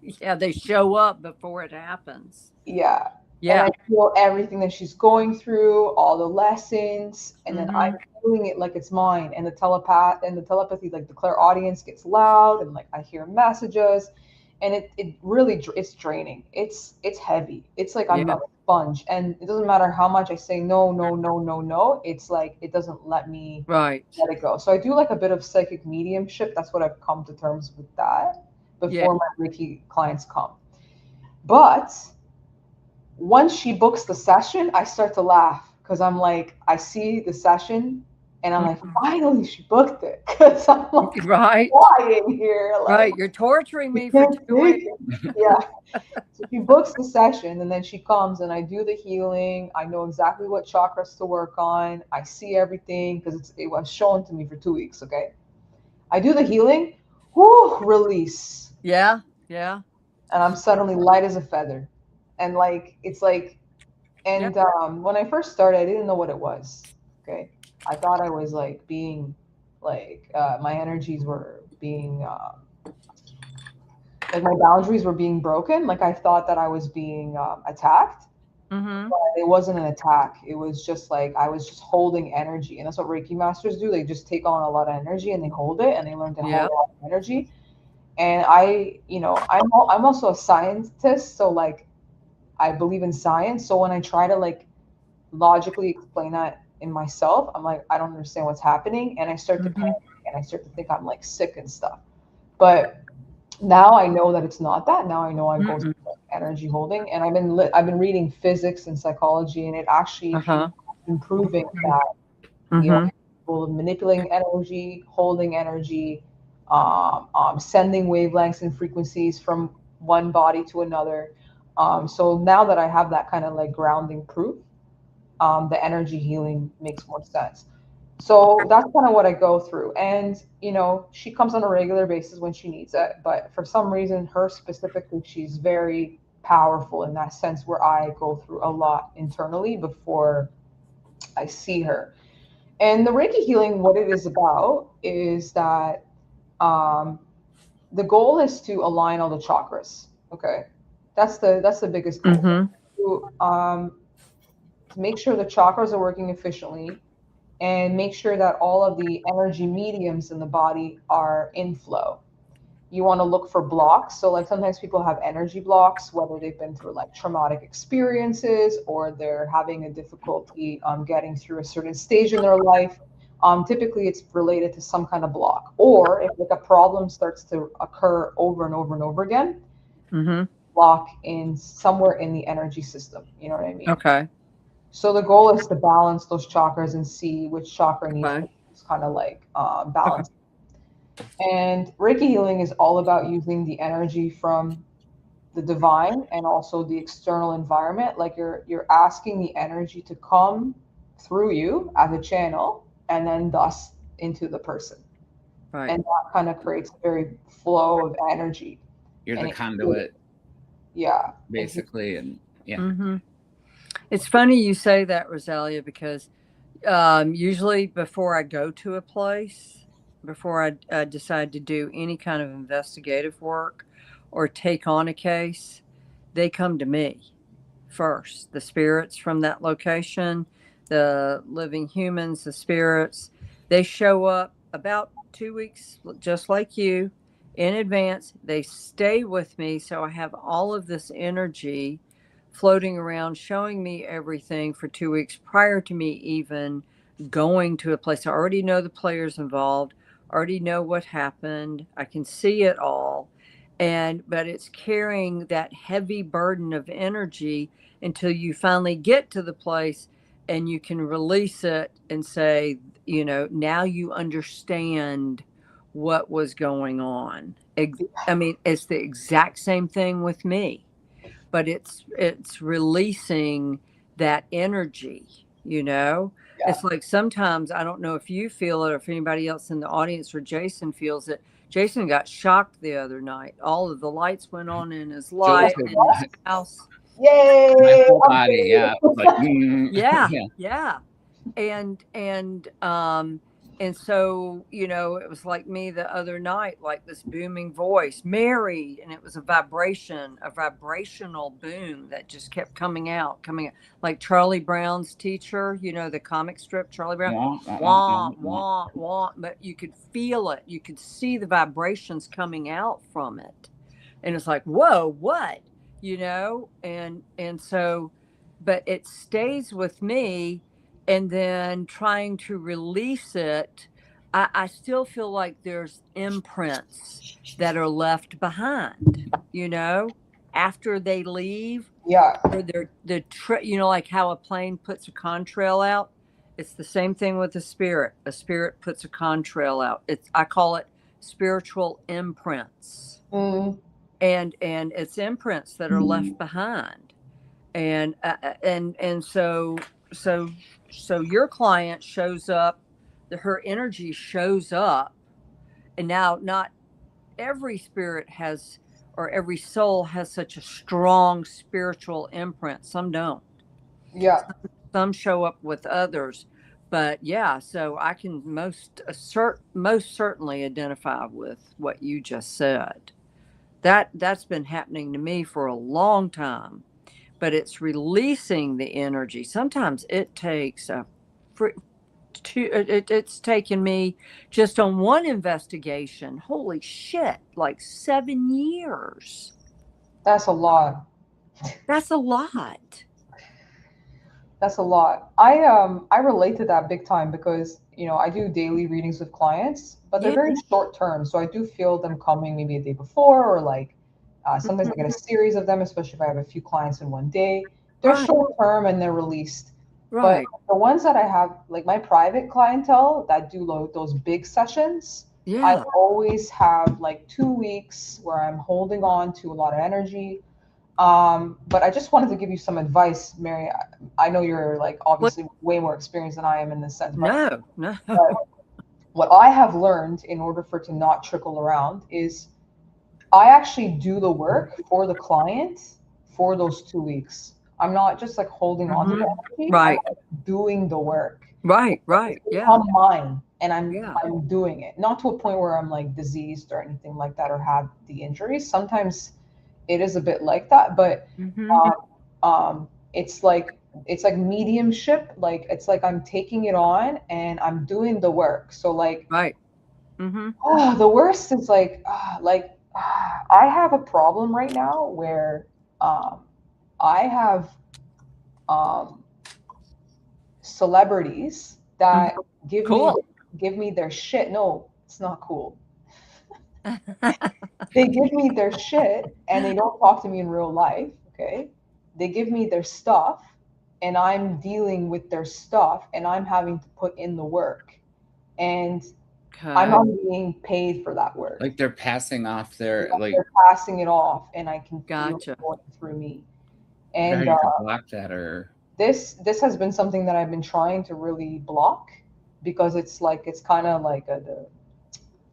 Yeah, they show up before it happens. Yeah. And I Yeah. feel everything that she's going through, all the lessons, and then I'm Mhm. feeling it like it's mine. And the telepathy, like the clairaudience gets loud, and like I hear messages, and it really it's draining. It's heavy. It's like I'm Yeah. a sponge, and it doesn't matter how much I say no, no, no, no, no. It's like it doesn't let me Right. let it go. So I do like a bit of psychic mediumship. That's what I've come to terms with that Yeah. before my Reiki clients come. But once she books the session, I start to laugh because I'm like, I see the session and I'm like, Mhm. finally she booked it. Because I'm like Right. crying here. Like, Right. You're torturing you me for can't 2 weeks. take it. Yeah. So she books the session and then she comes and I do the healing. I know exactly what chakras to work on. I see everything because it was shown to me for 2 weeks. Okay. I do the healing, whoo, release. Yeah. Yeah. And I'm suddenly light as a feather. And like, it's like, Yeah. and when I first started, I didn't know what it was. Okay. I thought I was like being, like, my energies were being, like my boundaries were being broken. Like I thought that I was being attacked. Mhm. But it wasn't an attack. It was just like I was just holding energy. And that's what Reiki masters do. They just take on a lot of energy and they hold it and they learn to hold Yeah. a lot of energy. And I'm also a scientist. So like I believe in science. So when I try to like logically explain that in myself, I'm like, I don't understand what's happening. And I start to Mhm. panic and I start to think I'm like sick and stuff. But now I know that it's not that. Now I know I go through Mm-mm. like energy holding, and I've been reading physics and psychology, and it actually Uh-huh. been proving that Mhm. people are manipulating energy, holding energy, sending wavelengths and frequencies from one body to another. So now that I have that kind of like grounding proof, the energy healing makes more sense. So that's kind of what I go through. And, she comes on a regular basis when she needs it. But for some reason, her specifically, she's very powerful in that sense where I go through a lot internally before I see her. And the Reiki healing, what it is about is that um, the goal is to align all the chakras. Okay. That's the biggest goal. Mhm. To make sure the chakras are working efficiently and make sure that all of the energy mediums in the body are in flow. You want to look for blocks. So, like sometimes people have energy blocks, whether they've been through like traumatic experiences or they're having a difficulty getting through a certain stage in their life. Typically, it's related to some kind of block, or if like a problem starts to occur over and over and over again, Mhm. block in somewhere in the energy system. You know what I mean? Okay. So the goal is to balance those chakras and see which chakra needs Okay. to kind of like Okay. balance. And Reiki healing is all about using the energy from the divine and also the external environment. Like you're asking the energy to come through you as a channel and then thus into the person. Right. And that kind of creates a very flow of energy. You're And the conduit, yeah. basically, and yeah. Mm-hmm. It's funny you say that, Rozalia, because usually before I go to a place, before I decide to do any kind of investigative work or take on a case, they come to me first. The spirits from that location, the living humans, the spirits, they show up about 2 weeks, just like you, in advance. They stay with me. So I have all of this energy floating around, showing me everything for 2 weeks prior to me even going to a place. I already know the players involved, already know what happened. I can see it all. But it's carrying that heavy burden of energy until you finally get to the place and you can release it and say, now you understand what was going on. I mean, it's the exact same thing with me, but it's releasing that energy. It's like sometimes, I don't know if you feel it or if anybody else in the audience or Jason feels it. Jason got shocked the other night. All of the lights went on in his light in his house. Yay! My whole body, yeah. Like, Yeah. And so, it was like me the other night, like this booming voice, Mary, and it was a vibrational boom that just kept coming out, like Charlie Brown's teacher, the comic strip, Charlie Brown, wah, wah, wah, but you could feel it. You could see the vibrations coming out from it. And it's like, whoa, what? And so, but it stays with me, and then trying to release it, I still feel like there's imprints that are left behind, after they leave. Yeah. Or like how a plane puts a contrail out. It's the same thing with a spirit. A spirit puts a contrail out. I call it spiritual imprints. Mm. And it's imprints that are left behind. And so your client shows up, her energy shows up, and now not every spirit has, or every soul has, such a strong spiritual imprint. Some don't. Yeah. Some show up with others, but yeah. So I can most certainly identify with what you just said. That's been happening to me for a long time. But it's releasing the energy. Sometimes it takes it's taken me just on one investigation. Holy shit, like 7 years. That's a lot. That's a lot. That's a lot. I relate to that big time because I do daily readings with clients, but they're very short term. So I do feel them coming maybe a day before, or like sometimes I get a series of them, especially if I have a few clients in one day. They're short term and they're released. Right. But the ones that I have, like my private clientele that do those big sessions, I always have like 2 weeks where I'm holding on to a lot of energy. But I just wanted to give you some advice, Mary. I know you're like obviously way more experienced than I am in this sense. No. But what I have learned in order for it to not trickle around is I actually do the work for the client for those 2 weeks. I'm not just like holding on to the energy. Right. I'm doing the work. Right. It's become mine, and I'm doing it. Not to a point where I'm like diseased or anything like that or have the injuries. Sometimes it is a bit like that, but it's like mediumship. Like it's like I'm taking it on and I'm doing the work. So like the worst is like I have a problem right now where I have celebrities that give me their shit. No, it's not cool. They give me their shit and they don't talk to me in real life. Okay. They give me their stuff and I'm dealing with their stuff and I'm having to put in the work. And I'm not being paid for that work. Like they're passing off their they're passing it off, and I can feel it going through me. And you can block that, or this has been something that I've been trying to really block because it's kind of like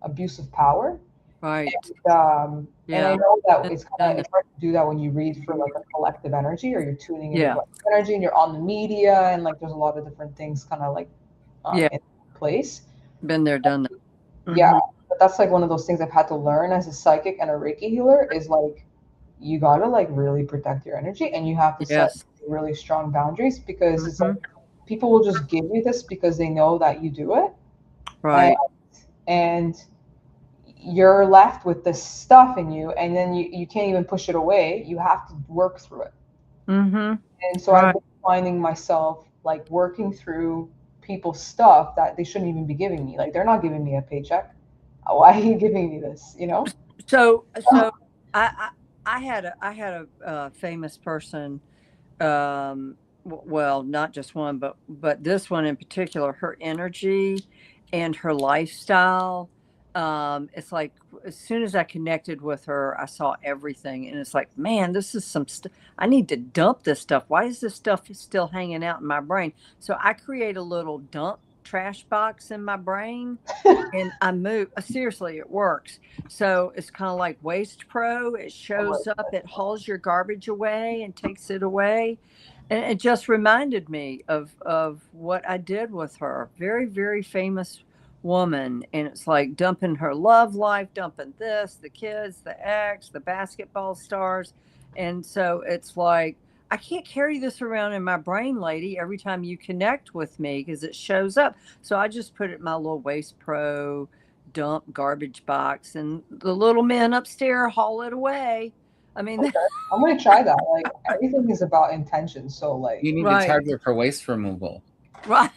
abuse of power. Right. And I know that it's And hard to do that when you read for like a collective energy, or you're tuning into yeah, collective energy, and you're on the media, and like there's a lot of different things kind of like yeah, in place. been there, done that. Yeah, Mhm. but that's like one of those things I've had to learn as a psychic and a Reiki healer is like you gotta like really protect your energy, and you have to set Yes. really strong boundaries, because it's like Mhm. people will just give you this because they know that you do it, and Right. and you're left with this stuff in you, and then you can't even push it away. You have to work through it. Mhm. And so I've Right. been finding myself like working through people's stuff that they shouldn't even be giving me. Like they're not giving me a paycheck. Why are you giving me this? You know? So I I had a famous person, well, not just one, but this one in particular, her energy and her lifestyle. It's like as soon as I connected with her, I saw everything, and it's like, man, this is some stuff. I need to dump this stuff. Why is this stuff still hanging out in my brain? So I create a little dump trash box in my brain, and I move. Seriously, it works. So it's kind of like Waste Pro. It shows up, it hauls your garbage away and takes it away. And it just reminded me of what I did with her. Very, very famous woman. And it's like dumping her love life, dumping this, the kids, the ex, the basketball stars. And so it's like, I can't carry this around in my brain, lady, every time you connect with me because it shows up. So I just put it in my little Waste Pro dump garbage box, and the little men upstairs haul it away. I mean, Okay. I'm gonna try that. Like everything is about intention. So like You need to right, charge her for waste removal. right,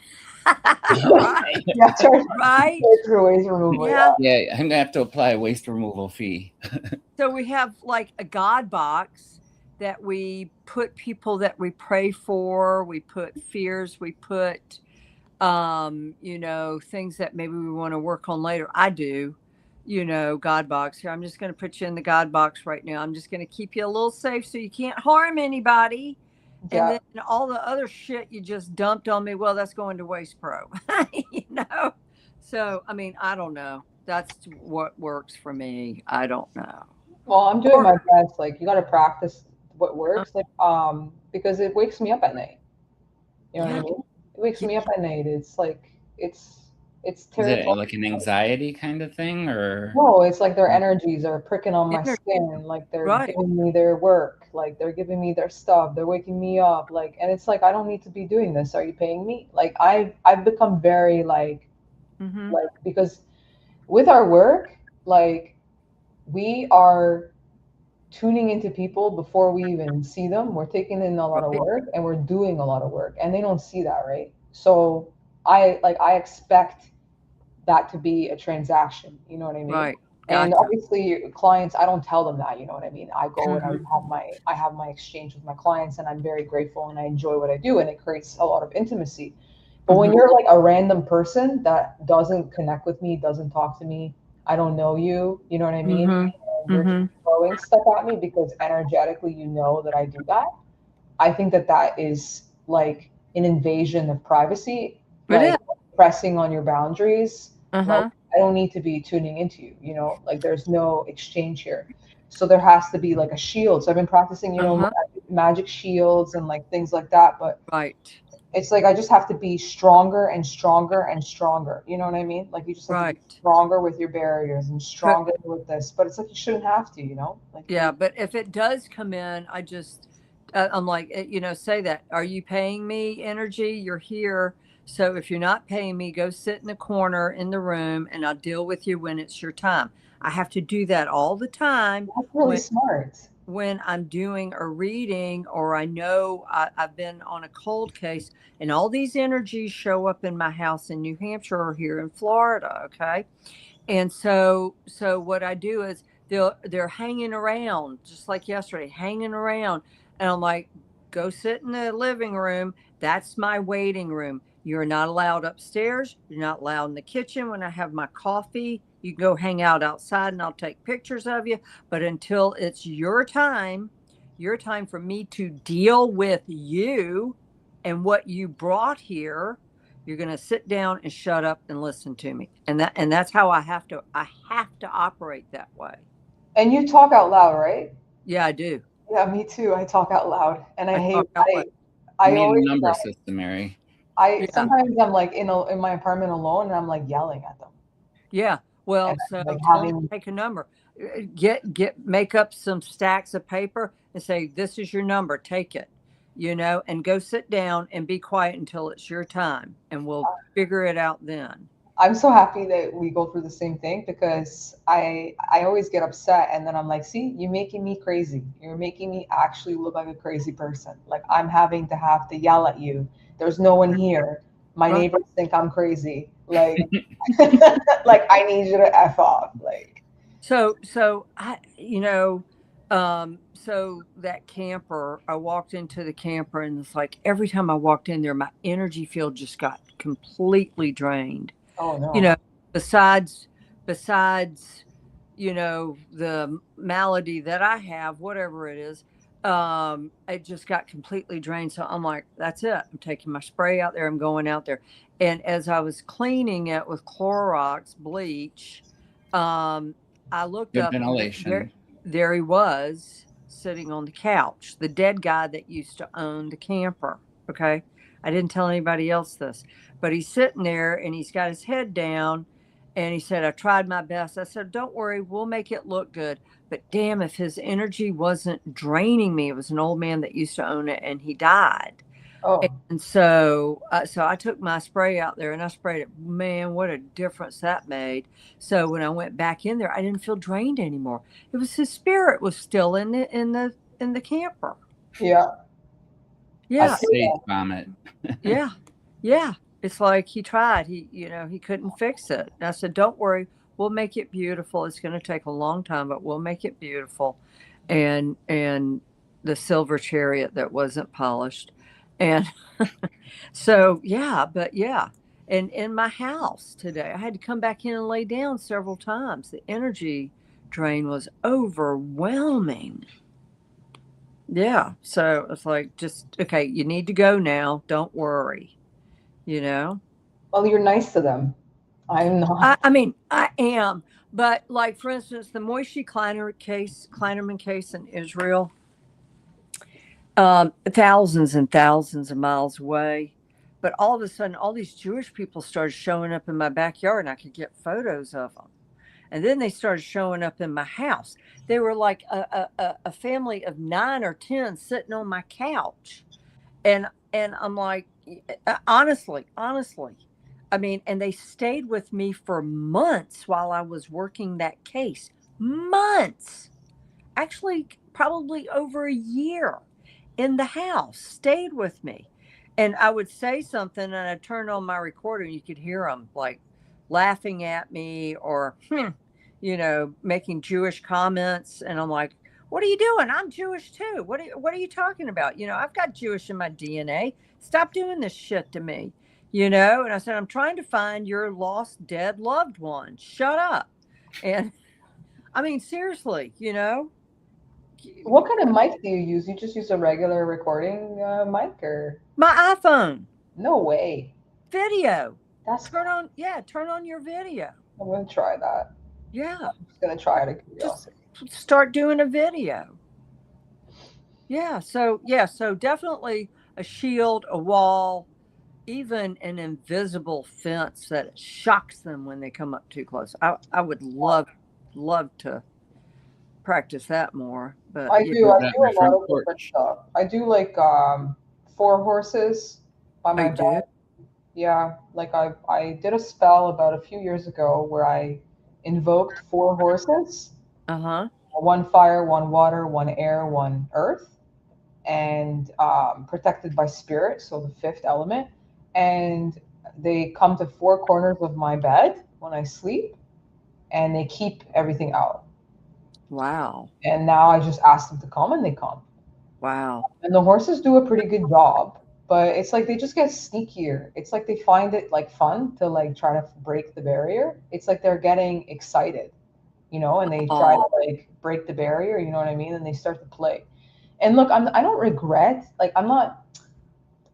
right, yeah, charge right. through waste removal. Yeah. Yeah. Yeah, I'm gonna have to apply a waste removal fee. So we have like a God box that we put people that we pray for, we put fears, we put things that maybe we want to work on later. I do, God box here. I'm just going to put you in the God box right now. I'm just going to keep you a little safe so you can't harm anybody. And Yeah. then all the other shit you just dumped on me, well, that's going to Waste Pro, you know? So, I mean, I don't know. That's what works for me. I don't know. Well, I'm doing Or, my best. Like you gotta practice what works. Like because it wakes me up at night. You know what I yeah, mean? It wakes yeah, me up at night. It's like it's Is it terrifying. like an anxiety kind of thing, or No, it's like their energies are pricking on my energy, skin. Like they're right. giving me their work. Like they're giving me their stuff. They're waking me up. Like, and it's like I don't need to be doing this. Are you paying me? Like I've become very Mm-hmm. because with our work, like we are tuning into people before we even see them. We're taking in a lot of Right, work, and we're doing a lot of work, and they don't see that, right? So I expect that to be a transaction. You know what I mean? right. And Gotcha. obviously, clients, I don't tell them that. You know what I mean? I go and Mm-hmm. I have my exchange with my clients, and I'm very grateful, and I enjoy what I do, and it creates a lot of intimacy. But when Mm-hmm. you're like a random person that doesn't connect with me, doesn't talk to me, I don't know you. You know what I mean? Mm-hmm. And you're just Mm-hmm. throwing stuff at me because energetically you know that I do that. I think that that is like an invasion of privacy, It is. like pressing on your boundaries. Like Uh-huh. I don't need to be tuning into you, you know, like there's no exchange here. So there has to be like a shield. So I've been practicing, Uh-huh. magic shields and like things like that. But Right. it's like I just have to be stronger and stronger and stronger. You know what I mean? Like you just have to be Right. stronger with your barriers and But stronger with this. But it's like you shouldn't have to, you know? Like yeah, but if it does come in, I'm like, say that. Are you paying me energy? You're here. So if you're not paying me, go sit in the corner in the room and I'll deal with you when it's your time. I have to do that all the time that's really when smart. I'm doing a reading, or I know I've been on a cold case, and all these energies show up in my house in New Hampshire or here in Florida. Okay. And so what I do is they're hanging around just like yesterday, hanging around. And I'm like, go sit in the living room. That's my waiting room. You're not allowed upstairs. You're not allowed in the kitchen. When I have my coffee, you can go hang out outside and I'll take pictures of you. But until it's your time for me to deal with you and what you brought here, You're going to sit down and shut up and listen to me. And that's how I have to operate that way. And you talk out loud, right? Yeah, I do. Yeah, me too. I talk out loud, and I talk out loud. You I need always a number system, Mary. Yeah. sometimes I'm like in my apartment alone, and I'm like yelling at them. Yeah. Well, And so like tell them to take a number. Make up some stacks of paper and say, this is your number, take it, and go sit down and be quiet until it's your time, and we'll figure it out then. I'm so happy that we go through the same thing, because I always get upset, and then I'm like, see, you're making me crazy. You're making me actually look like a crazy person. Like I'm having to have to yell at you. There's no one here. My Right. neighbors think I'm crazy. Like like I need you to F off. Like So so that camper, I walked into the camper, and it's like every time I walked in there, my energy field just got completely drained. oh You no. know, besides besides, the malady that I have, whatever it is, it just got completely drained. So I'm like, that's it. I'm taking my spray out there. I'm going out there. And as I was cleaning it with Clorox bleach, I looked Good up, and ventilation. there he was sitting on the couch, the dead guy that used to own the camper. Okay. I didn't tell anybody else this, but he's sitting there and he's got his head down, and he said, I tried my best. I said, don't worry, we'll make it look good. But damn, if his energy wasn't draining me, it was an old man that used to own it, and he died. Oh. And so I took my spray out there and I sprayed it. Man, what a difference that made. So when I went back in there, I didn't feel drained anymore. It was his spirit was still in the camper. Yeah. Yeah. Stage vomit. Yeah. Yeah. It's like he tried. He couldn't fix it. And I said, don't worry, we'll make it beautiful. It's going to take a long time, but we'll make it beautiful. And the silver chariot that wasn't polished. And so, yeah, but yeah. And in my house today, I had to come back in and lay down several times. The energy drain was overwhelming. Yeah. So it's like, just, okay, you need to go now. Don't worry, you know? Well, you're nice to them. I'm not. I mean, I am. But like, for instance, the Moishe Kleinerman case in Israel, thousands and thousands of miles away. But all of a sudden, all these Jewish people started showing up in my backyard, and I could get photos of them. And then they started showing up in my house. They were like a family of 9 or 10 sitting on my couch. And I'm like, honestly, I mean, and they stayed with me for months while I was working that case. Months. Actually, probably over a year in the house, stayed with me. And I would say something, and I'd turn on my recorder, and you could hear them like laughing at me, or, making Jewish comments. And I'm like, what are you doing? I'm Jewish too. What are you talking about? I've got Jewish in my DNA. Stop doing this shit to me, And I said, I'm trying to find your lost, dead loved one. Shut up. And I mean, seriously, What kind of mic do you use? You just use a regular recording mic, or my iPhone no way? video. That's Turn on your video. I'm gonna try that. Yeah. I'm just gonna try it out of curiosity. Just start doing a video. Yeah. So definitely a shield, a wall, even an invisible fence that shocks them when they come up too close. I would love to practice that more. But I do a lot of porch. different stuff. I do like 4 horses by my bed. Yeah, like I did a spell about a few years ago where I invoked 4 horses. Uh-huh. 1 fire, 1 water, 1 air, 1 earth, and protected by spirit, so the 5th element. And they come to 4 corners of my bed when I sleep, and they keep everything out. Wow. And now I just ask them to come, and they come. Wow. And the horses do a pretty good job, but it's like they just get sneakier. It's like they find it like fun to like try to break the barrier. It's like they're getting excited, and they try to like break the barrier, you know what I mean? And they start to play. And look, I don't regret, like I'm not,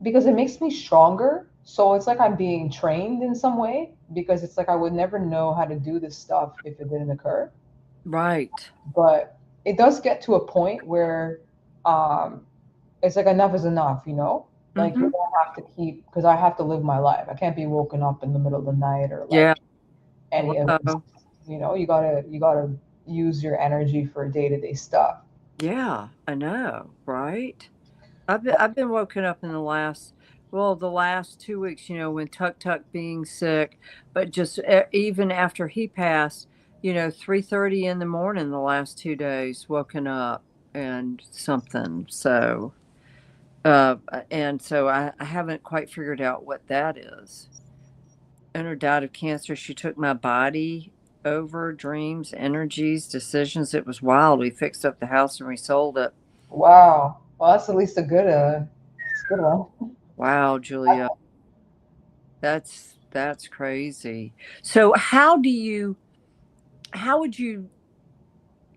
because it makes me stronger. So it's like I'm being trained in some way, because it's like I would never know how to do this stuff if it didn't occur. Right. But it does get to a point where um, it's like enough is enough, you know? Like you Mm-hmm. don't have to keep, because I have to live my life. I can't be woken up in the middle of the night or Yeah. like any of this. Wow. You know, you gotta use your energy for day-to-day stuff. Yeah, I know, right? I've been woken up in the last 2 weeks, when Tuck Tuck being sick, but just even after he passed, 3:30 in the morning the last 2 days, woken up and something. So I haven't quite figured out what that is. And her died of cancer. She took my body over, dreams, energies, decisions. It was wild. We fixed up the house and we sold it. Wow. Well, that's at least it's a good one. Wow, Julia. That's crazy. So how would you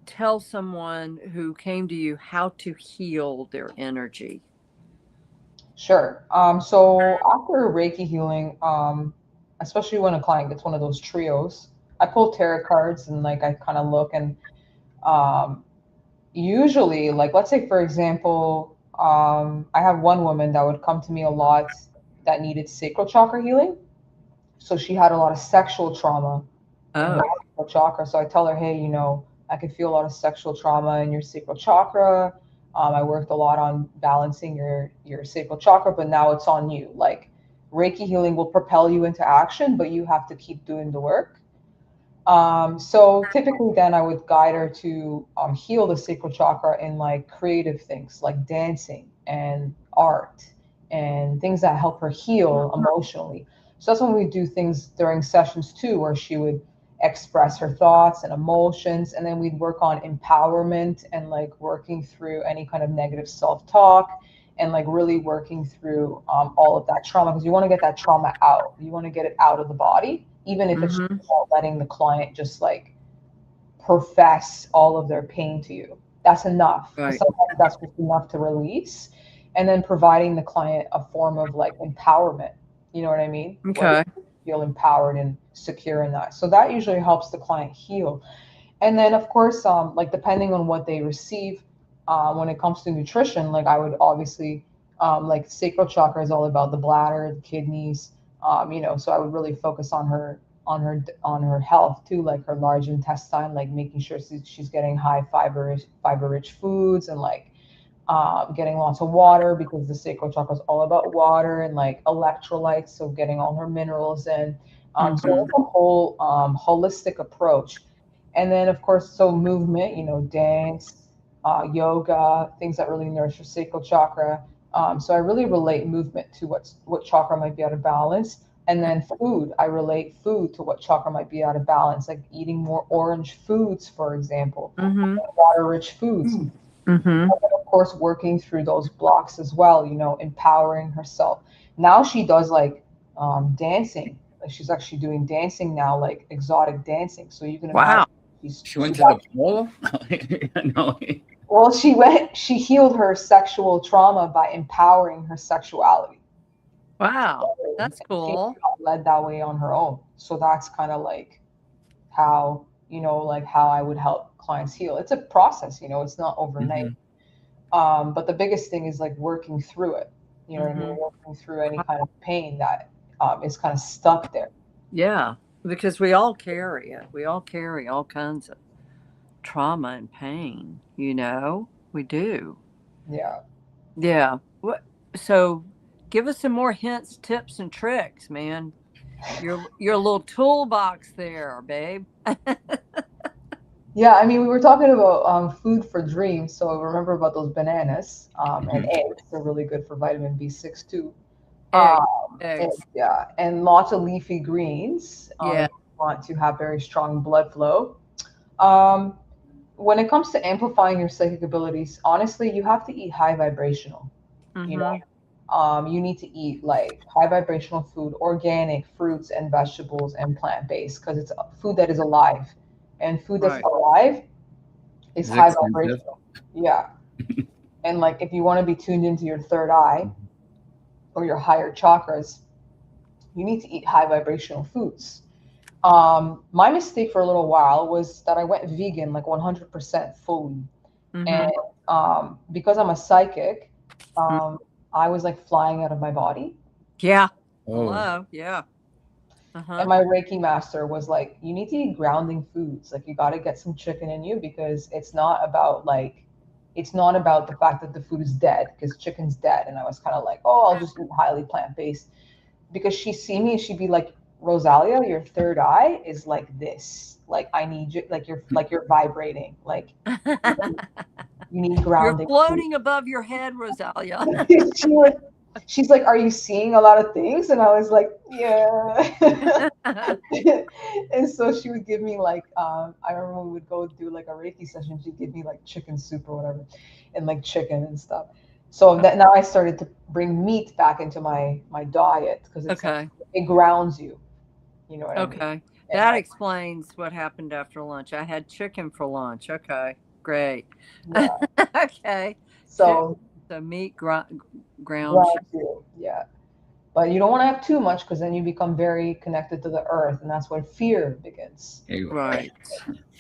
tell someone who came to you how to heal their energy? Sure. So after Reiki healing, especially when a client gets one of those trios, I pull tarot cards and like I kind of look and um, usually, like let's say for example, I have one woman that would come to me a lot that needed sacral chakra healing. So she had a lot of sexual trauma in her Oh. sacral chakra. So I tell her, hey, I can feel a lot of sexual trauma in your sacral chakra. I worked a lot on balancing your sacral chakra, but now it's on you. Like Reiki healing will propel you into action, but you have to keep doing the work. So typically, then I would guide her to heal the sacral chakra in like creative things like dancing and art and things that help her heal emotionally. So that's when we do things during sessions too, where she would express her thoughts and emotions, and then we'd work on empowerment and like working through any kind of negative self-talk and like really working through all of that trauma, because you want to get that trauma out. You want to get it out of the body, even if it's just Mm-hmm. letting the client just like profess all of their pain to you. That's enough, because Right. sometimes that's just enough to release. And then providing the client a form of like empowerment. You know what I mean? Where Okay. they feel empowered and secure in that. So that usually helps the client heal. And then, of course, like depending on what they receive, when it comes to nutrition, like I would obviously, like sacral chakra is all about the bladder, the kidneys, so I would really focus on her health too, like her large intestine, like making sure she's getting high fiber rich foods and like getting lots of water, because the sacral chakra is all about water and like electrolytes, so getting all her minerals in. So Mm-hmm. it's a whole holistic approach. And then, of course, so movement, dance, yoga, things that really nourish your sacral chakra. So I really relate movement to what chakra might be out of balance. And then food, I relate food to what chakra might be out of balance, like eating more orange foods, for example, Mm-hmm. water-rich foods. Mm-hmm. Of course, working through those blocks as well, empowering herself. Now she does like dancing. Like she's actually doing dancing now, like exotic dancing. So you can imagine Wow. She went she's to the pole. No. well, she healed her sexual trauma by empowering her sexuality. Wow. And That's she cool. led that way on her own. So that's kind of like how, like how I would help clients heal. It's a process, it's not overnight. Mhm. But the biggest thing is like working through it. You know what I mean? Mm-hmm. Working through any kind of pain that is kind of stuck there. Yeah, because we all carry it. We all carry all kinds of trauma and pain, We do. Yeah. Yeah. So give us some more hints, tips, and tricks, man. Your little toolbox there, babe. Yeah, I mean, we were talking about food for dreams. So remember about those bananas and Mhm. eggs. They're really good for vitamin B6 too. Eggs. And, Eggs. yeah, and lots of leafy greens Yeah. if you want to have very strong blood flow. Um, when it comes to amplifying your psychic abilities, honestly, you have to eat high vibrational. You know, Mm-hmm. you need to eat like high vibrational food, organic fruits and vegetables and plant based, because it's food that is alive, and food that's Right. alive is Is it high expensive? vibrational. Yeah, and like if you want to be tuned into your third eye or your higher chakras, you need to eat high vibrational foods. My mistake for a little while was that I went vegan like 100% fully. And because I'm a psychic, I was like flying out of my body. Yeah. Oh, Hello. Yeah. And my Reiki master was like, you need to eat grounding foods. Like, you got to get some chicken in you, because it's not about the fact that the food is dead, because chicken's dead. And I was kind of like, oh, I'll just eat highly plant-based. Because she'd see me and she'd be like, Rozalia, your third eye is like this. Like, I need you, like you're vibrating. Like, you need You're grounding. floating above your head, Rozalia. She's like, are you seeing a lot of things? And I was like, yeah. And so she would give me like, I remember when we would go do like a Reiki session, she'd give me like chicken soup or whatever, and like chicken and stuff. So that now I started to bring meat back into my diet, because it's like, it grounds you. You know what I mean? Okay. That explains what happened after lunch. I had chicken for lunch. Okay. Great. Yeah. Okay. So the meat ground you. Yeah. But you don't want to have too much, because then you become very connected to the earth, and that's where fear begins. Right.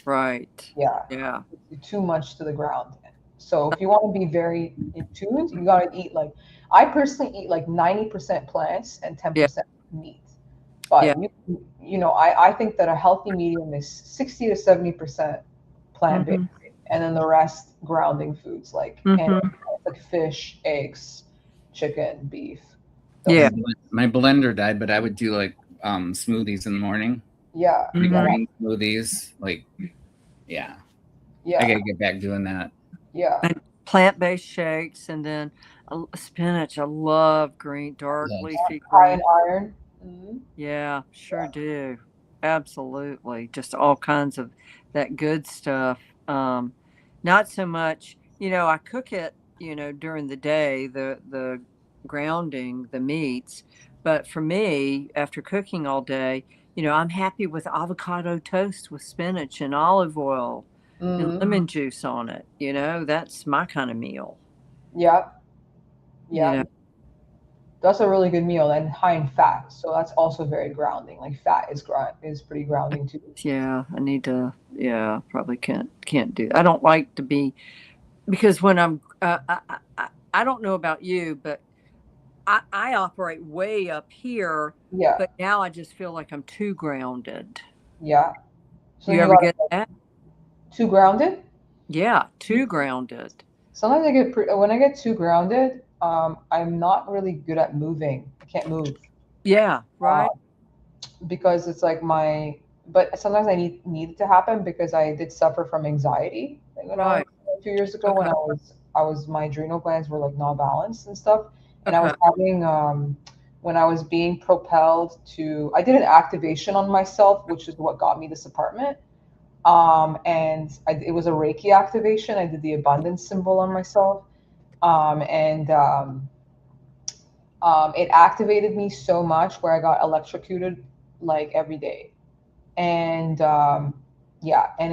Right. Yeah. Yeah. Too much to the ground. So if you want to be very in tune, you got to eat like, I personally eat like 90% plants and 10% meat. But you know, I think that a healthy medium is 60 to 70% plant-based, and then the rest grounding foods like like fish, eggs, chicken, beef. Yeah. My blender died, but I would do like smoothies in the morning. Yeah. Like green smoothies. Like, yeah. I gotta get back doing that. Yeah. And plant-based shakes, and then spinach. I love dark leafy high in green. iron. Yeah, sure do. Absolutely. Just all kinds of that good stuff. Not so much, I cook it, during the day, the grounding, the meats. But for me, after cooking all day, I'm happy with avocado toast with spinach and olive oil and lemon juice on it. That's my kind of meal. Yeah. Yeah. That's a really good meal, and high in fat. So that's also very grounding. Like, fat is pretty grounding too. Yeah, I need to. Yeah, probably can't do. I don't like to be, because when I'm, I don't know about you, but I operate way up here. Yeah. But now I just feel like I'm too grounded. Yeah. So you ever get that? Too grounded? Yeah, too grounded. Sometimes when I get too grounded, I'm not really good at moving. I can't move. Yeah, right. Because it's like but sometimes I need it to happen, because I did suffer from anxiety. Like, a few years ago, when I was my adrenal glands were like not balanced and stuff, and I was having when I was being propelled I did an activation on myself, which is what got me this apartment. And it was a Reiki activation. I did the abundance symbol on myself. It activated me so much where I got electrocuted like every day. And and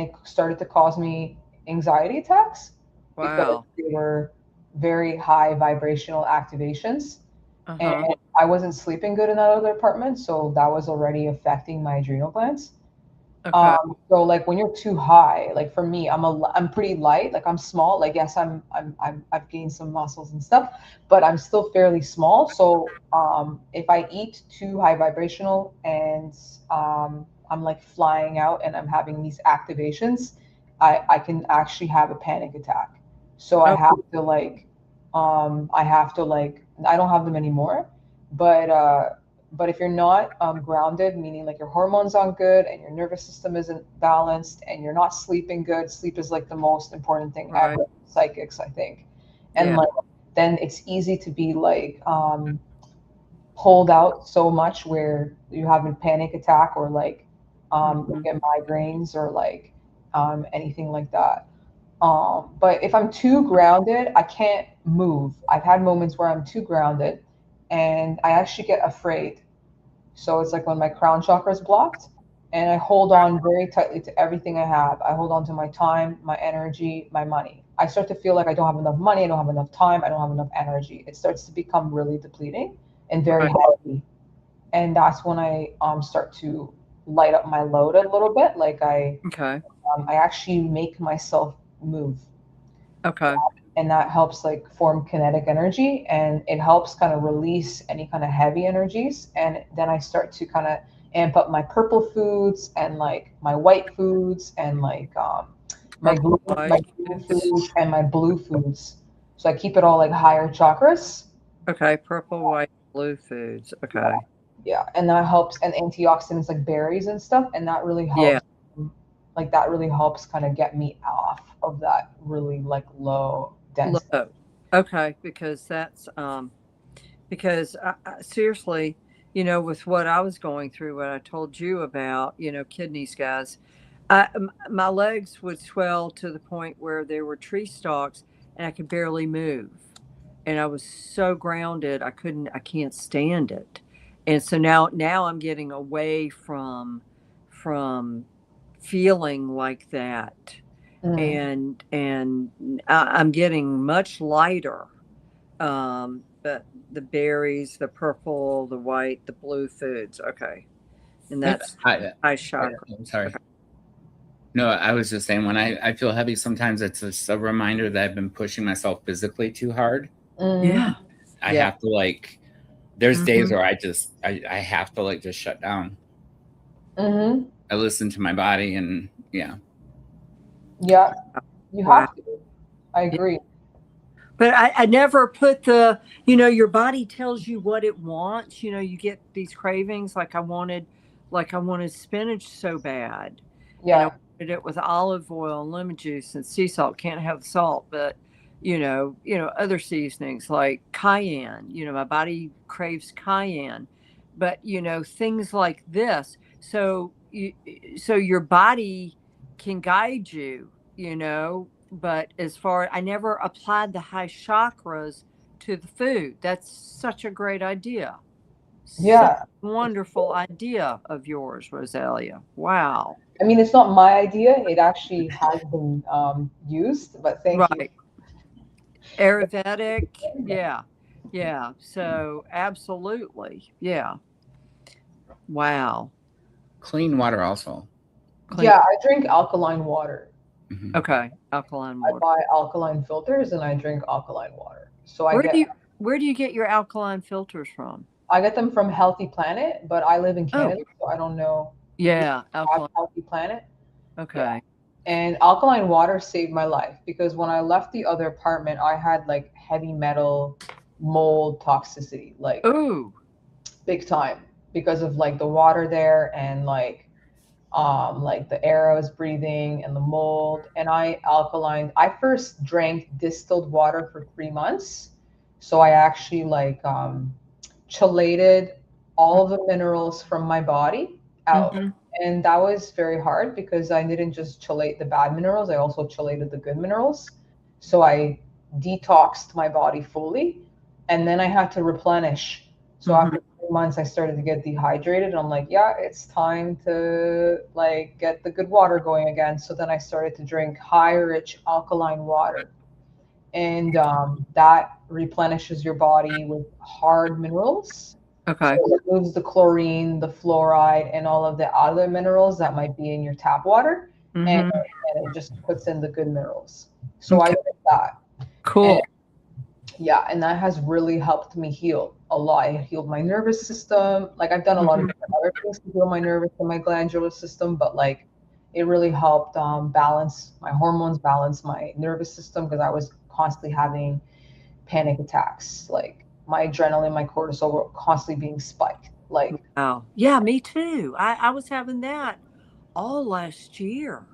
it started to cause me anxiety attacks. Wow. Because they were very high vibrational activations. And I wasn't sleeping good in that other apartment, so that was already affecting my adrenal glands. So like, when you're too high, like for me, I'm pretty light, like I'm small, like yes, I've gained some muscles and stuff, but I'm still fairly small. So if I eat too high vibrational, and I'm like flying out and I'm having these activations, I can actually have a panic attack. So I have to like I don't have them anymore, but if you're not grounded, meaning like your hormones aren't good and your nervous system isn't balanced and you're not sleeping good, sleep is like the most important thing ever for psychics, I think. And like, then it's easy to be like pulled out so much where you have a panic attack, or like you get migraines, or like anything like that. But if I'm too grounded, I can't move. I've had moments where I'm too grounded and I actually get afraid. So it's like when my crown chakra is blocked, and I hold on very tightly to everything I have. I hold on to my time, my energy, my money. I start to feel like I don't have enough money, I don't have enough time, I don't have enough energy. It starts to become really depleting and very heavy. and that's when I start to light up my load a little bit. Like Okay. I actually make myself move, Okay. and that helps like form kinetic energy, and it helps kind of release any kind of heavy energies. And then I start to kind of amp up my purple foods and like my white foods and like my Purple, my white green foods. foods and my blue foods. So I keep it all like higher chakras. Okay. Purple, white, blue foods. Okay. Yeah, and that helps, and antioxidants like berries and stuff, and that really Yeah. helps. Like that really helps kind of get me off of that really like low density. Low. Okay. Because that's because seriously, with what I was going through, what I told you about, kidneys, guys, my legs would swell to the point where there were tree stalks and I could barely move. And I was so grounded, I can't stand it. And so now I'm getting away from feeling like that. Mm. And I'm getting much lighter. But the berries, the purple, the white, the blue foods. Okay. And that's high chakra. I'm sorry. Okay. No, I was just saying when I feel heavy, sometimes it's just a reminder that I've been pushing myself physically too hard. Yeah. I Yeah. have to like, there's days Mhm. where I have to like just shut down. Mm-hmm. I listen to my body and Yeah, you Wow. have to. I agree. But I never put your body tells you what it wants. You get these cravings. Like I wanted spinach so bad. And I Yeah. wanted it with olive oil and lemon juice and sea salt. Can't have salt, but other seasonings like cayenne. My body craves cayenne. But things like this. So your body can guide you. But as far I never applied the high chakras to the food. That's such a great idea. Such Yeah. a wonderful idea of yours, Rosalia. Wow. I mean, it's not my idea. It actually has been used, but thank you. Right. Ayurvedic. Yeah. Yeah. So absolutely. Yeah. Wow. clean water also. Clean. Yeah, I drink alkaline water. Mhm. Okay. Alkaline I water. buy alkaline filters and I drink alkaline water. So Where do you get your alkaline filters from? I get them from Healthy Planet, but I live in Oh, Canada, so I don't know if you yeah. have Alkaline. Healthy Planet. Yeah. Okay. And alkaline water saved my life because when I left the other apartment, I had like heavy metal mold toxicity, like Ooh. big time because of like the water there and like the air I was breathing and the mold. And I first drank distilled water for 3 months. So I actually like chelated all of the minerals from my body out. Mm-hmm. And that was very hard because I didn't just chelate the bad minerals, I also chelated the good minerals. So I detoxed my body fully. And then I had to replenish. So Mm-hmm. after 3 months, I started to get dehydrated. And I'm like, yeah, it's time to like get the good water going again. So then I started to drink high rich alkaline water. And that replenishes your body with hard minerals. So Okay. it removes the chlorine, the fluoride, and all of the other minerals that might be in your tap water, and, Mm-hmm. and it just puts in the good minerals. So I Okay. did that, and Cool. yeah, and that has really helped me heal a lot. It healed my nervous system. Like I've done a lot of Mm-hmm. different other things to heal my nervous and my glandular system, but like it really helped balance my hormones, balance my nervous system because I was constantly having panic attacks. Like my adrenaline, my cortisol were constantly being spiked. Like, Wow. Yeah, me too. I was having that all last year.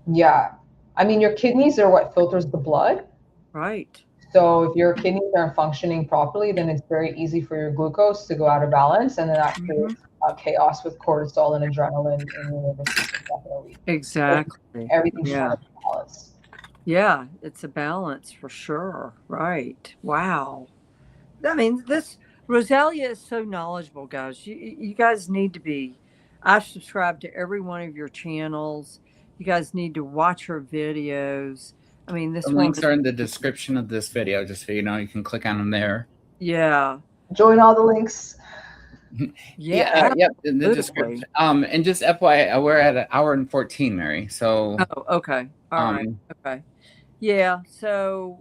yeah. I mean, your kidneys are what filters the blood. Right. So if your kidneys aren't functioning properly, then it's very easy for your glucose to go out of balance, and then that Mm-hmm. creates chaos with cortisol and adrenaline in your nervous system, definitely. So Exactly. everything's trying Yeah. to balance. Yeah. It's a balance for sure. Right. Wow. I mean, this Rosalia is so knowledgeable, guys. You guys need to be. I've subscribed to every one of your channels. You guys need to watch her videos. I mean, The this links woman. are in the description of this video, just so you know. You can click on them there. Yeah. Join all the links. Yeah, Yep, in the absolutely. description. And just FYI, we're at 1 hour and 14, Mary. So, Oh, okay. All right. Okay. Yeah. So,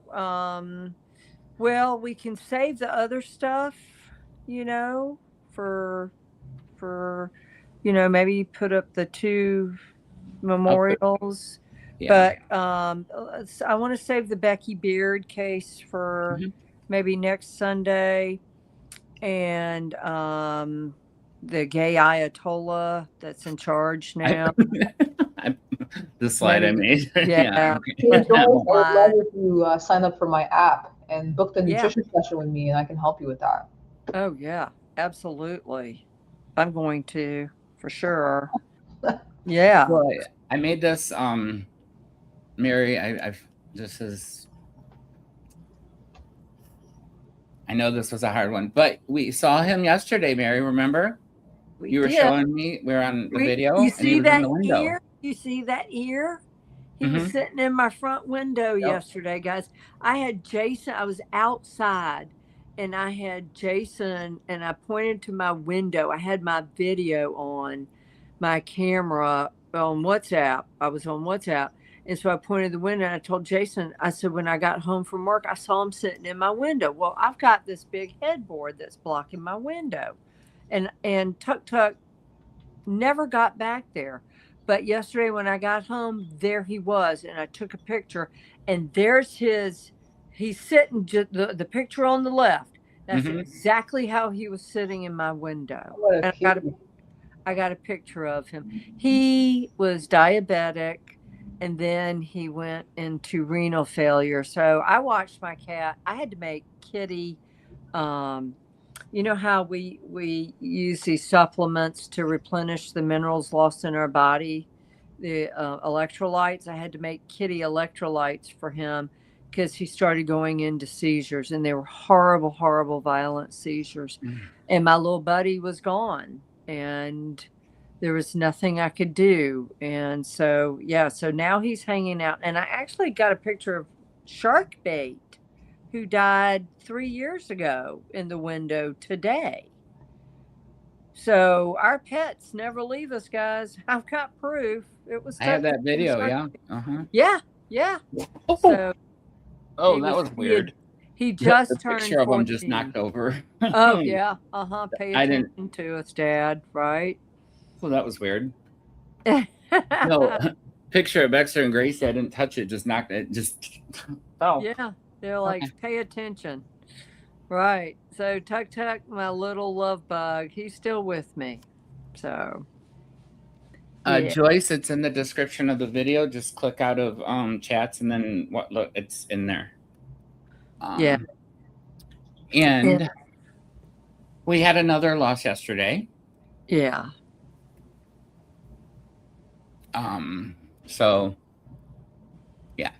well, we can save the other stuff, for maybe put up the two I'll put, memorials. yeah. But I want to save the Becky Beard case for Mhm. maybe next Sunday, and the gay Ayatollah that's in charge now. The slide I made. Yeah, Okay. Hey, Joyce, I would love slide. if you sign up for my app and book the Yeah. nutrition session with me, and I can help you with that. Oh yeah, absolutely. I'm going to, for sure. Yeah. Well, I made this, Mary. This is. I know this was a hard one, but we saw him yesterday, Mary. Remember? We You were did. showing me. We were on the video, You and he see was in that the window. ear? You see that ear? He was Mhm. sitting in my front window Yep. yesterday, guys. I had Jason, I was outside and I had Jason, and I pointed to my window. I had my video on my camera on WhatsApp. I was on WhatsApp. And so I pointed the window and I told Jason, I said, when I got home from work, I saw him sitting in my window. Well, I've got this big headboard that's blocking my window. And Tuk Tuk never got back there. But yesterday when I got home, there he was, and I took a picture, and there's he's sitting just the picture on the left. That's Mhm. exactly how he was sitting in my window. What a And cutie. I got a picture of him. He was diabetic, and then he went into renal failure. So I watched my cat. I had to make Kitty, you know how we use these supplements to replenish the minerals lost in our body, the electrolytes. I had to make Kitty electrolytes for him because he started going into seizures, and they were horrible, horrible, violent seizures. And my little buddy was gone, and there was nothing I could do. And so, yeah, so now he's hanging out. And I actually got a picture of Sharkbait, who died 3 years ago, in the window today. So our pets never leave us, guys. I've got proof. It was. I have that video. Sharkbait. Yeah. Yeah. Oh, So oh, that was weird. He just The turned picture of 14. him just knocked over. Oh yeah. Pay I didn't- attention to us, Dad. Right? Well, that was weird. No, picture of Baxter and Gracie. I didn't touch it. Just knocked it. Just fell. Yeah. They're like, Okay. pay attention. Right. So Tuk Tuk, my little love bug, he's still with me. So yeah. Joyce, it's in the description of the video. Just click out of chats, and then look, it's in there. Yeah. And we had another loss yesterday. Yeah. So yeah.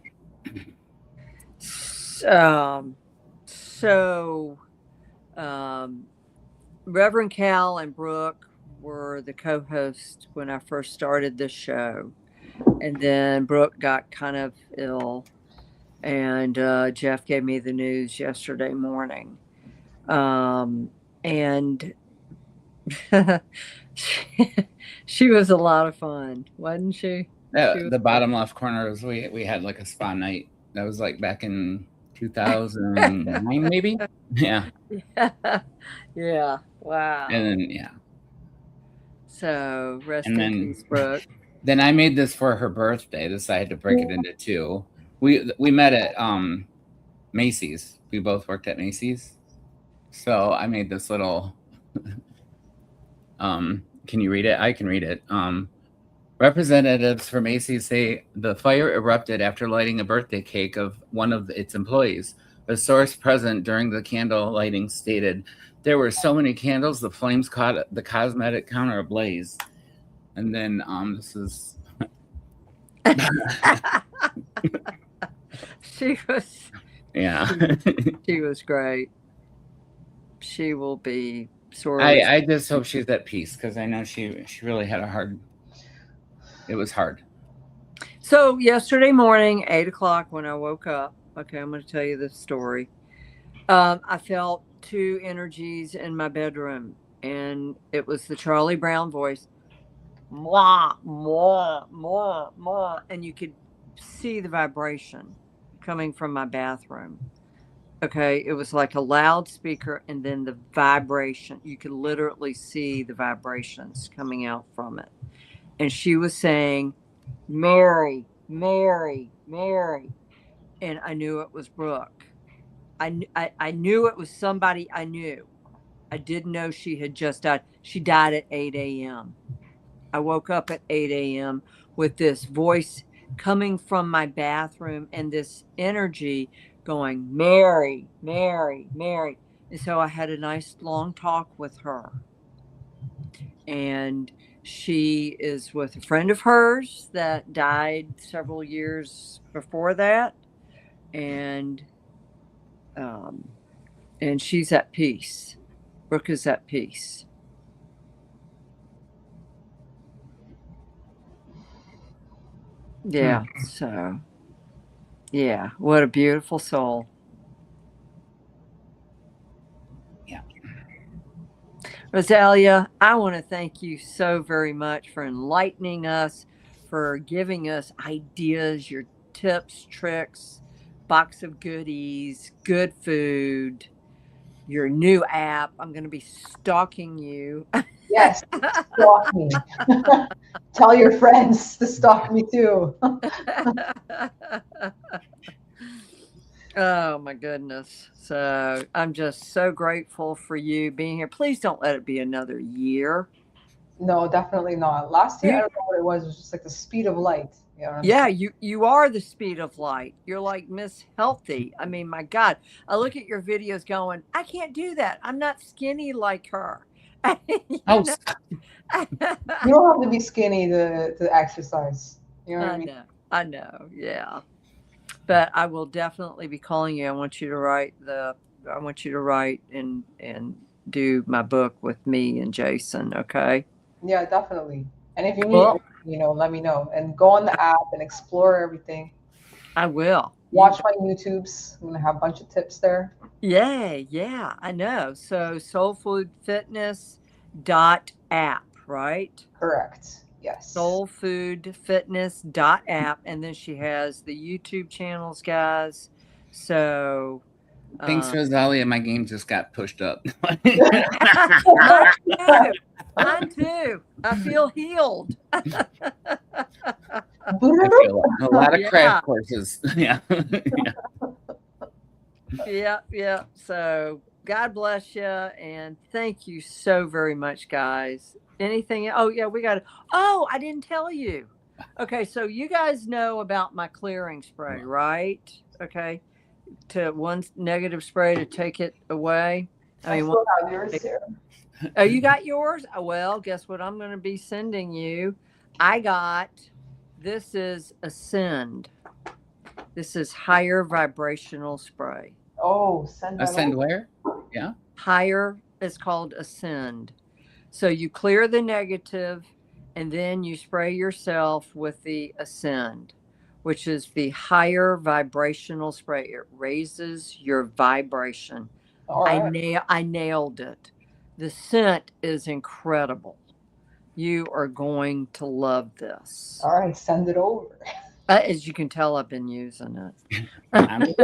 Reverend Cal and Brooke were the co-hosts when I first started this show, and then Brooke got kind of ill, and Jeff gave me the news yesterday morning, and she was a lot of fun, wasn't she? The bottom left corner was we had like a spa night. That was like back in 2009, maybe. Yeah. Yeah. Wow. And then yeah. So rest in peace, Brooke. Then I made this for her birthday. This I had to break it into two. We met at Macy's. We both worked at Macy's. So I made this little can you read it? I can read it. Representatives for Macy's say the fire erupted after lighting a birthday cake of one of its employees. A source present during the candle lighting stated, there were so many candles, the flames caught the cosmetic counter ablaze. And then this is... She was... Yeah. She was great. She will be sort of... I just hope she's at peace, because I know she really had a hard... It was hard. So yesterday morning, 8 o'clock, when I woke up, okay, I'm going to tell you the story. I felt two energies in my bedroom, and it was the Charlie Brown voice, mwah, mwah, mwah, mwah, and you could see the vibration coming from my bathroom. Okay, it was like a loudspeaker, and then the vibration. You could literally see the vibrations coming out from it. And she was saying, Mary, Mary, Mary. And I knew it was Brooke. I knew it was somebody I knew. I didn't know she had just died. She died at 8 a.m. I woke up at 8 a.m. with this voice coming from my bathroom and this energy going, Mary, Mary, Mary. And so I had a nice long talk with her. And she is with a friend of hers that died several years before that. And she's at peace. Brooke is at peace. Yeah. So, yeah, what a beautiful soul. Yeah. Rozalia, I want to thank you so very much for enlightening us, for giving us ideas, your tips, tricks, box of goodies, good food, your new app. I'm going to be stalking you. Yes, stalk me. Tell your friends to stalk me too. Oh my goodness. So I'm just so grateful for you being here. Please don't let it be another year. No, definitely not. Last year, I don't know what it was. It was just like the speed of light. You know what I'm Yeah, saying? you are the speed of light. You're like Miss Healthy. I mean, my God, I look at your videos going, I can't do that. I'm not skinny like her. You Oh, know? You don't have to be skinny to exercise. You know what I mean? I know. Yeah. But I will definitely be calling you. I want you to write and do my book with me and Jason. Okay. Yeah, definitely. And if you need, Well, let me know. And go on the app and explore everything. I will. Watch my YouTubes. I'm gonna have a bunch of tips there. Yeah, I know. So soulfoodfitness.app, right? Correct. Yes. Soulfoodfitness.app. And then she has the YouTube channels, guys. So thanks, Rozalia. My game just got pushed up. Mine too. I feel healed. I feel a lot of crash courses. Yeah. Yeah. So God bless you, and thank you so very much, guys. Anything? Oh yeah, I didn't tell you. Okay, so you guys know about my clearing spray, right? Okay, to one negative spray to take it away. I still have yours here. Oh, you got yours? Oh, well, guess what I'm going to be sending you? This is Ascend. This is higher vibrational spray. Oh, send that Ascend over. where? Yeah. Higher is called Ascend. So you clear the negative, and then you spray yourself with the Ascend, which is the higher vibrational spray. It raises your vibration. All right. I nailed it. The scent is incredible. You are going to love this. All right, send it over. As you can tell, I've been using it. I like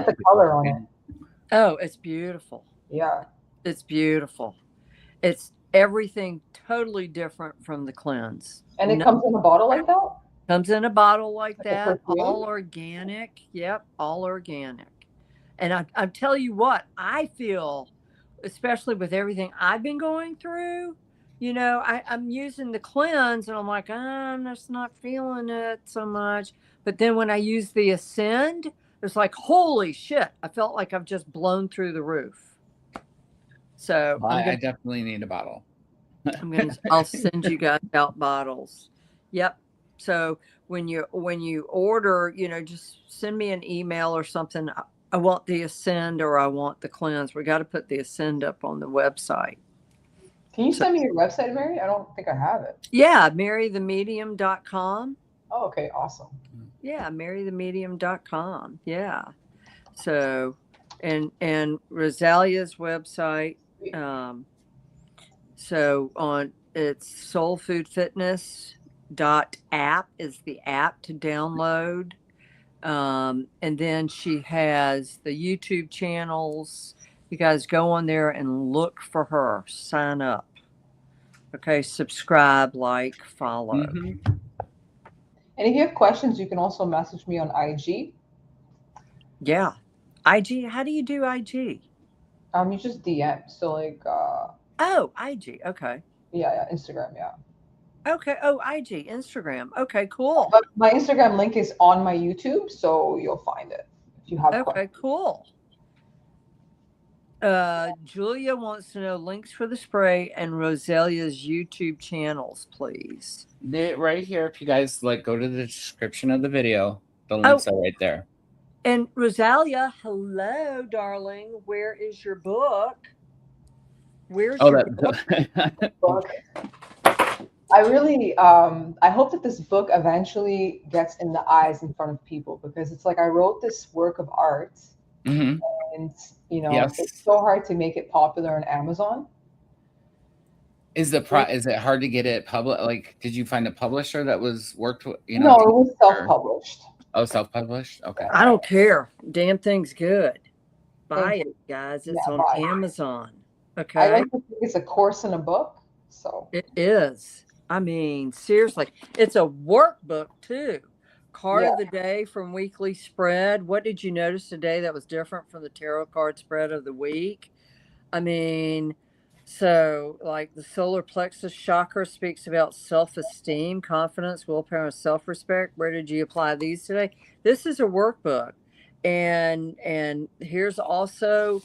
the color on it. Oh, it's beautiful. Yeah. It's beautiful. It's everything totally different from the cleanse. And it comes in a bottle like that? Comes in a bottle like that, all organic. Yep, all organic. And I tell you what, I feel, especially with everything I've been going through, I'm using the cleanse and I'm like, I'm just not feeling it so much. But then when I use the Ascend, it's like, holy shit, I felt like I've just blown through the roof. So I definitely need a bottle. I'll send you guys out bottles. Yep. So when you order, just send me an email or something. I want the Ascend or I want the cleanse. We got to put the Ascend up on the website. Can you send me your website, Mary? I don't think I have it. Yeah, marythemedium.com. Oh, okay, awesome. Yeah, marythemedium.com. Yeah. So, and Rozalia's website, So it's soulfoodfitness.app is the app to download. And then she has the YouTube channels. You guys go on there and look for her. Sign up. Okay, subscribe, like, follow. Mhm. And if you have questions, you can also message me on IG. Yeah. IG, how do you do IG? You just DM. So like Oh, IG. Okay. yeah, Instagram, yeah. Okay. Oh, IG, Instagram. Okay, cool. But my Instagram link is on my YouTube, so you'll find it if you have Okay, questions. cool. Julia wants to know links for the spray and Rosalia's YouTube channels, please. They're right here. If you guys like, go to the description of the video. The links are right there. And Rozalia, hello, darling. Where is your book? Where's your book? Book. I really I hope that this book eventually gets in the eyes in front of people, because it's like I wrote this work of art, Mhm. and Yes. it's so hard to make it popular on Amazon. Is it hard to get it public? Like, did you find a publisher that was worked with, No, it was self-published. Oh, self-published? Okay. I don't care. Damn thing's good. Buy it, guys. It's on buy it. Amazon. Okay. I like to think it's a course in a book. So it is. I mean, seriously, it's a workbook too. Card of the day from weekly spread. What did you notice today that was different from the tarot card spread of the week? I mean, so like the solar plexus chakra speaks about self-esteem, confidence, willpower, and self-respect. Where did you apply these today? This is a workbook. And here's also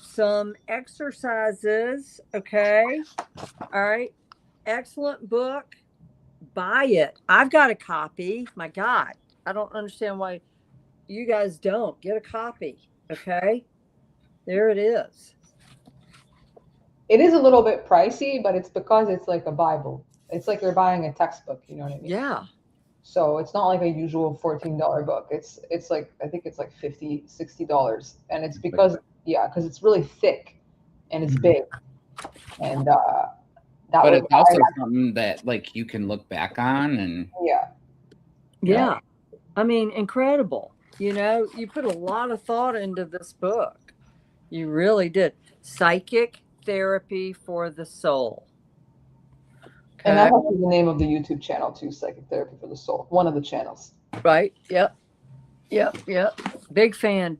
some exercises. Okay. All right. Excellent book. Buy it. I've got a copy. My God. I don't understand why you guys don't. Get a copy. Okay. There it is. it is a little bit pricey, but it's because it's like a Bible. It's like you're buying a textbook, you know what I mean? Yeah. So it's not like a usual $14 book. It's like, I think it's like $50, $60. And it's because it's really thick and it's big. And but it's also something that like you can look back on and yeah. I mean, incredible. You put a lot of thought into this book. You really did. Psychic therapy for the soul. Okay. And that has the name of the YouTube channel too, Psychic Therapy for the Soul. One of the channels. Right. Yep. Big fan,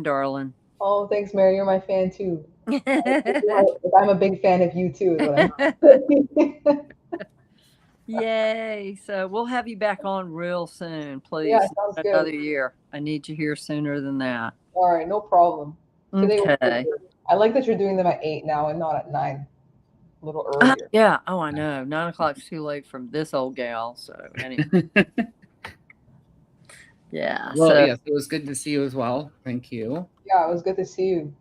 darling. Oh, thanks, Mary. You're my fan too. I'm a big fan of you too. Yay. So we'll have you back on real soon, please. Yeah, sounds good. Another year. I need you here sooner than that. All right, no problem. Okay. I like that you're doing them at 8 now and not at 9. A little earlier. Yeah. Oh, I know. 9 o'clock's too late from this old gal. So anyway. Yeah. Well, yes, it was good to see you as well. Thank you. Yeah, it was good to see you.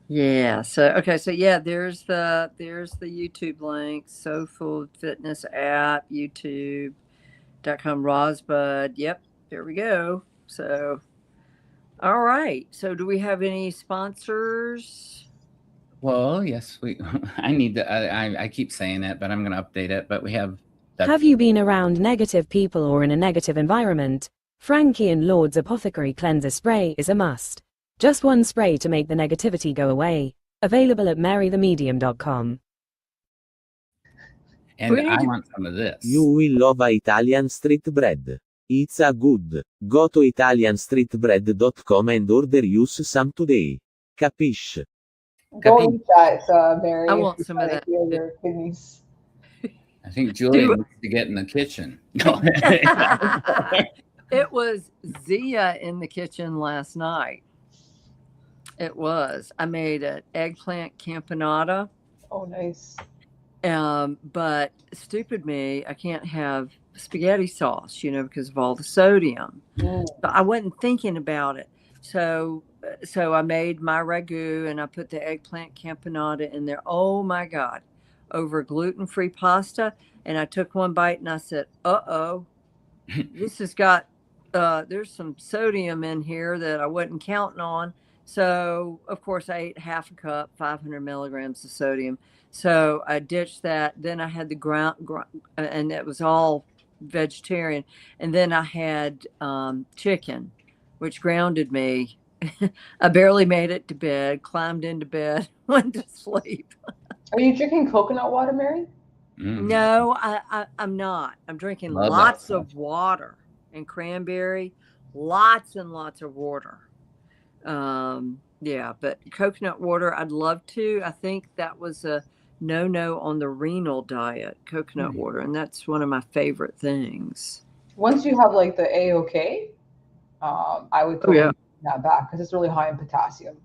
Yeah. So okay. So yeah, there's the YouTube link. Soulful Fitness app, YouTube.com, Rosbud. Yep. There we go. So, all right. So do we have any sponsors? Well, yes, I need to. I keep saying it, but I'm going to update it. But we have. Have you been around negative people or in a negative environment? Frankie and Lord's Apothecary Cleanser Spray is a must. Just one spray to make the negativity go away. Available at marythemedium.com. And I want some of this. You will love Italian street bread. It's a good. Go to italianstreetbread.com and order use some today. Capiche? Go eat that, Mary. I want some of that. Your kidneys. I think Julia needs to get in the kitchen. It was Zia in the kitchen last night. It was. I made an eggplant campanata. Oh, nice. But stupid me, I can't have spaghetti sauce, because of all the sodium. But I wasn't thinking about it. So I made my ragu and I put the eggplant campanata in there. Oh my God. Over gluten-free pasta. And I took one bite and I said, uh-oh, this has got, there's some sodium in here that I wasn't counting on. So, of course, I ate half a cup, 500 milligrams of sodium. So I ditched that. Then I had the and it was all vegetarian. And then I had chicken, which grounded me. I barely made it to bed, climbed into bed, went to sleep. Are you drinking coconut water, Mary? No, I'm not. I'm drinking Love that lots stuff. of water and cranberry, lots and lots of water. Yeah, but coconut water, I'd love to. I think that was a no on the renal diet, coconut water, and that's one of my favorite things. Once you have like the AOK, I would totally yeah. bring that back because it's really high in potassium.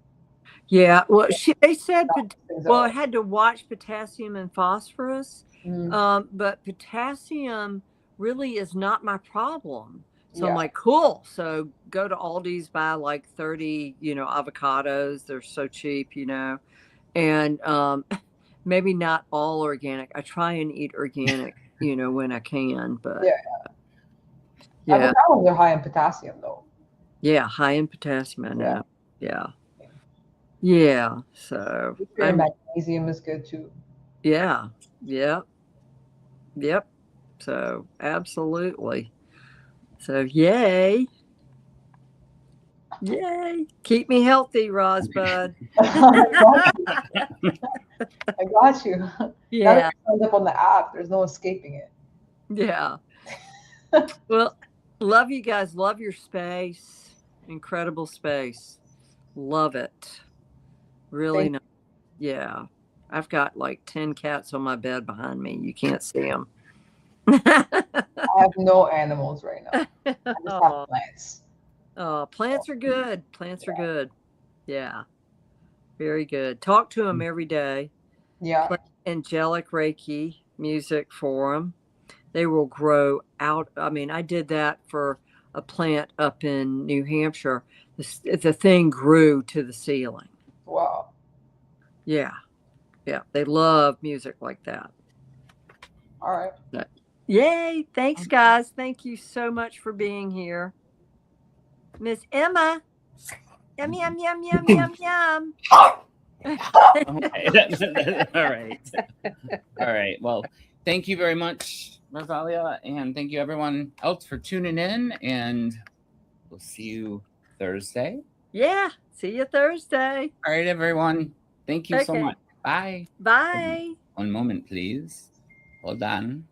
Yeah, well, they said, well, I out. had to watch potassium and phosphorus, Mm, but potassium really is not my problem. So I'm yeah. like, cool. So go to Aldi's, buy like 30, avocados. They're so cheap, and maybe not all organic. I try and eat organic, when I can, but Yeah. Avocados are high in potassium though. yeah, high in potassium. I know. Yeah. Yeah. So magnesium is good too. Yeah. Yep. Yep. So absolutely. So yay. Yay. Keep me healthy, Rosbud. I got you. Yeah. Now that you're signed up on the app, there's no escaping it. Yeah. Well, love you guys. Love your space. Incredible space. Love it. Really nice. Yeah. I've got like 10 cats on my bed behind me. You can't see them. I have no animals right now. I just have plants. Oh, plants are good. Plants are good. Yeah. Very good. Talk to them every day. Yeah. Play angelic Reiki music for them. They will grow out. I mean, I did that for a plant up in New Hampshire. The thing grew to the ceiling. Wow. Yeah. Yeah. They love music like that. All right. Yay. Thanks, guys. Thank you so much for being here. Miss Emma. Yum, yum, yum, yum, yum, yum. Okay. All right. Well, thank you very much, Rozalia, and thank you everyone else for tuning in, and we'll see you Thursday. Yeah. See you Thursday. All right, everyone. Thank you so much. Bye. Bye. One moment, please. Hold on.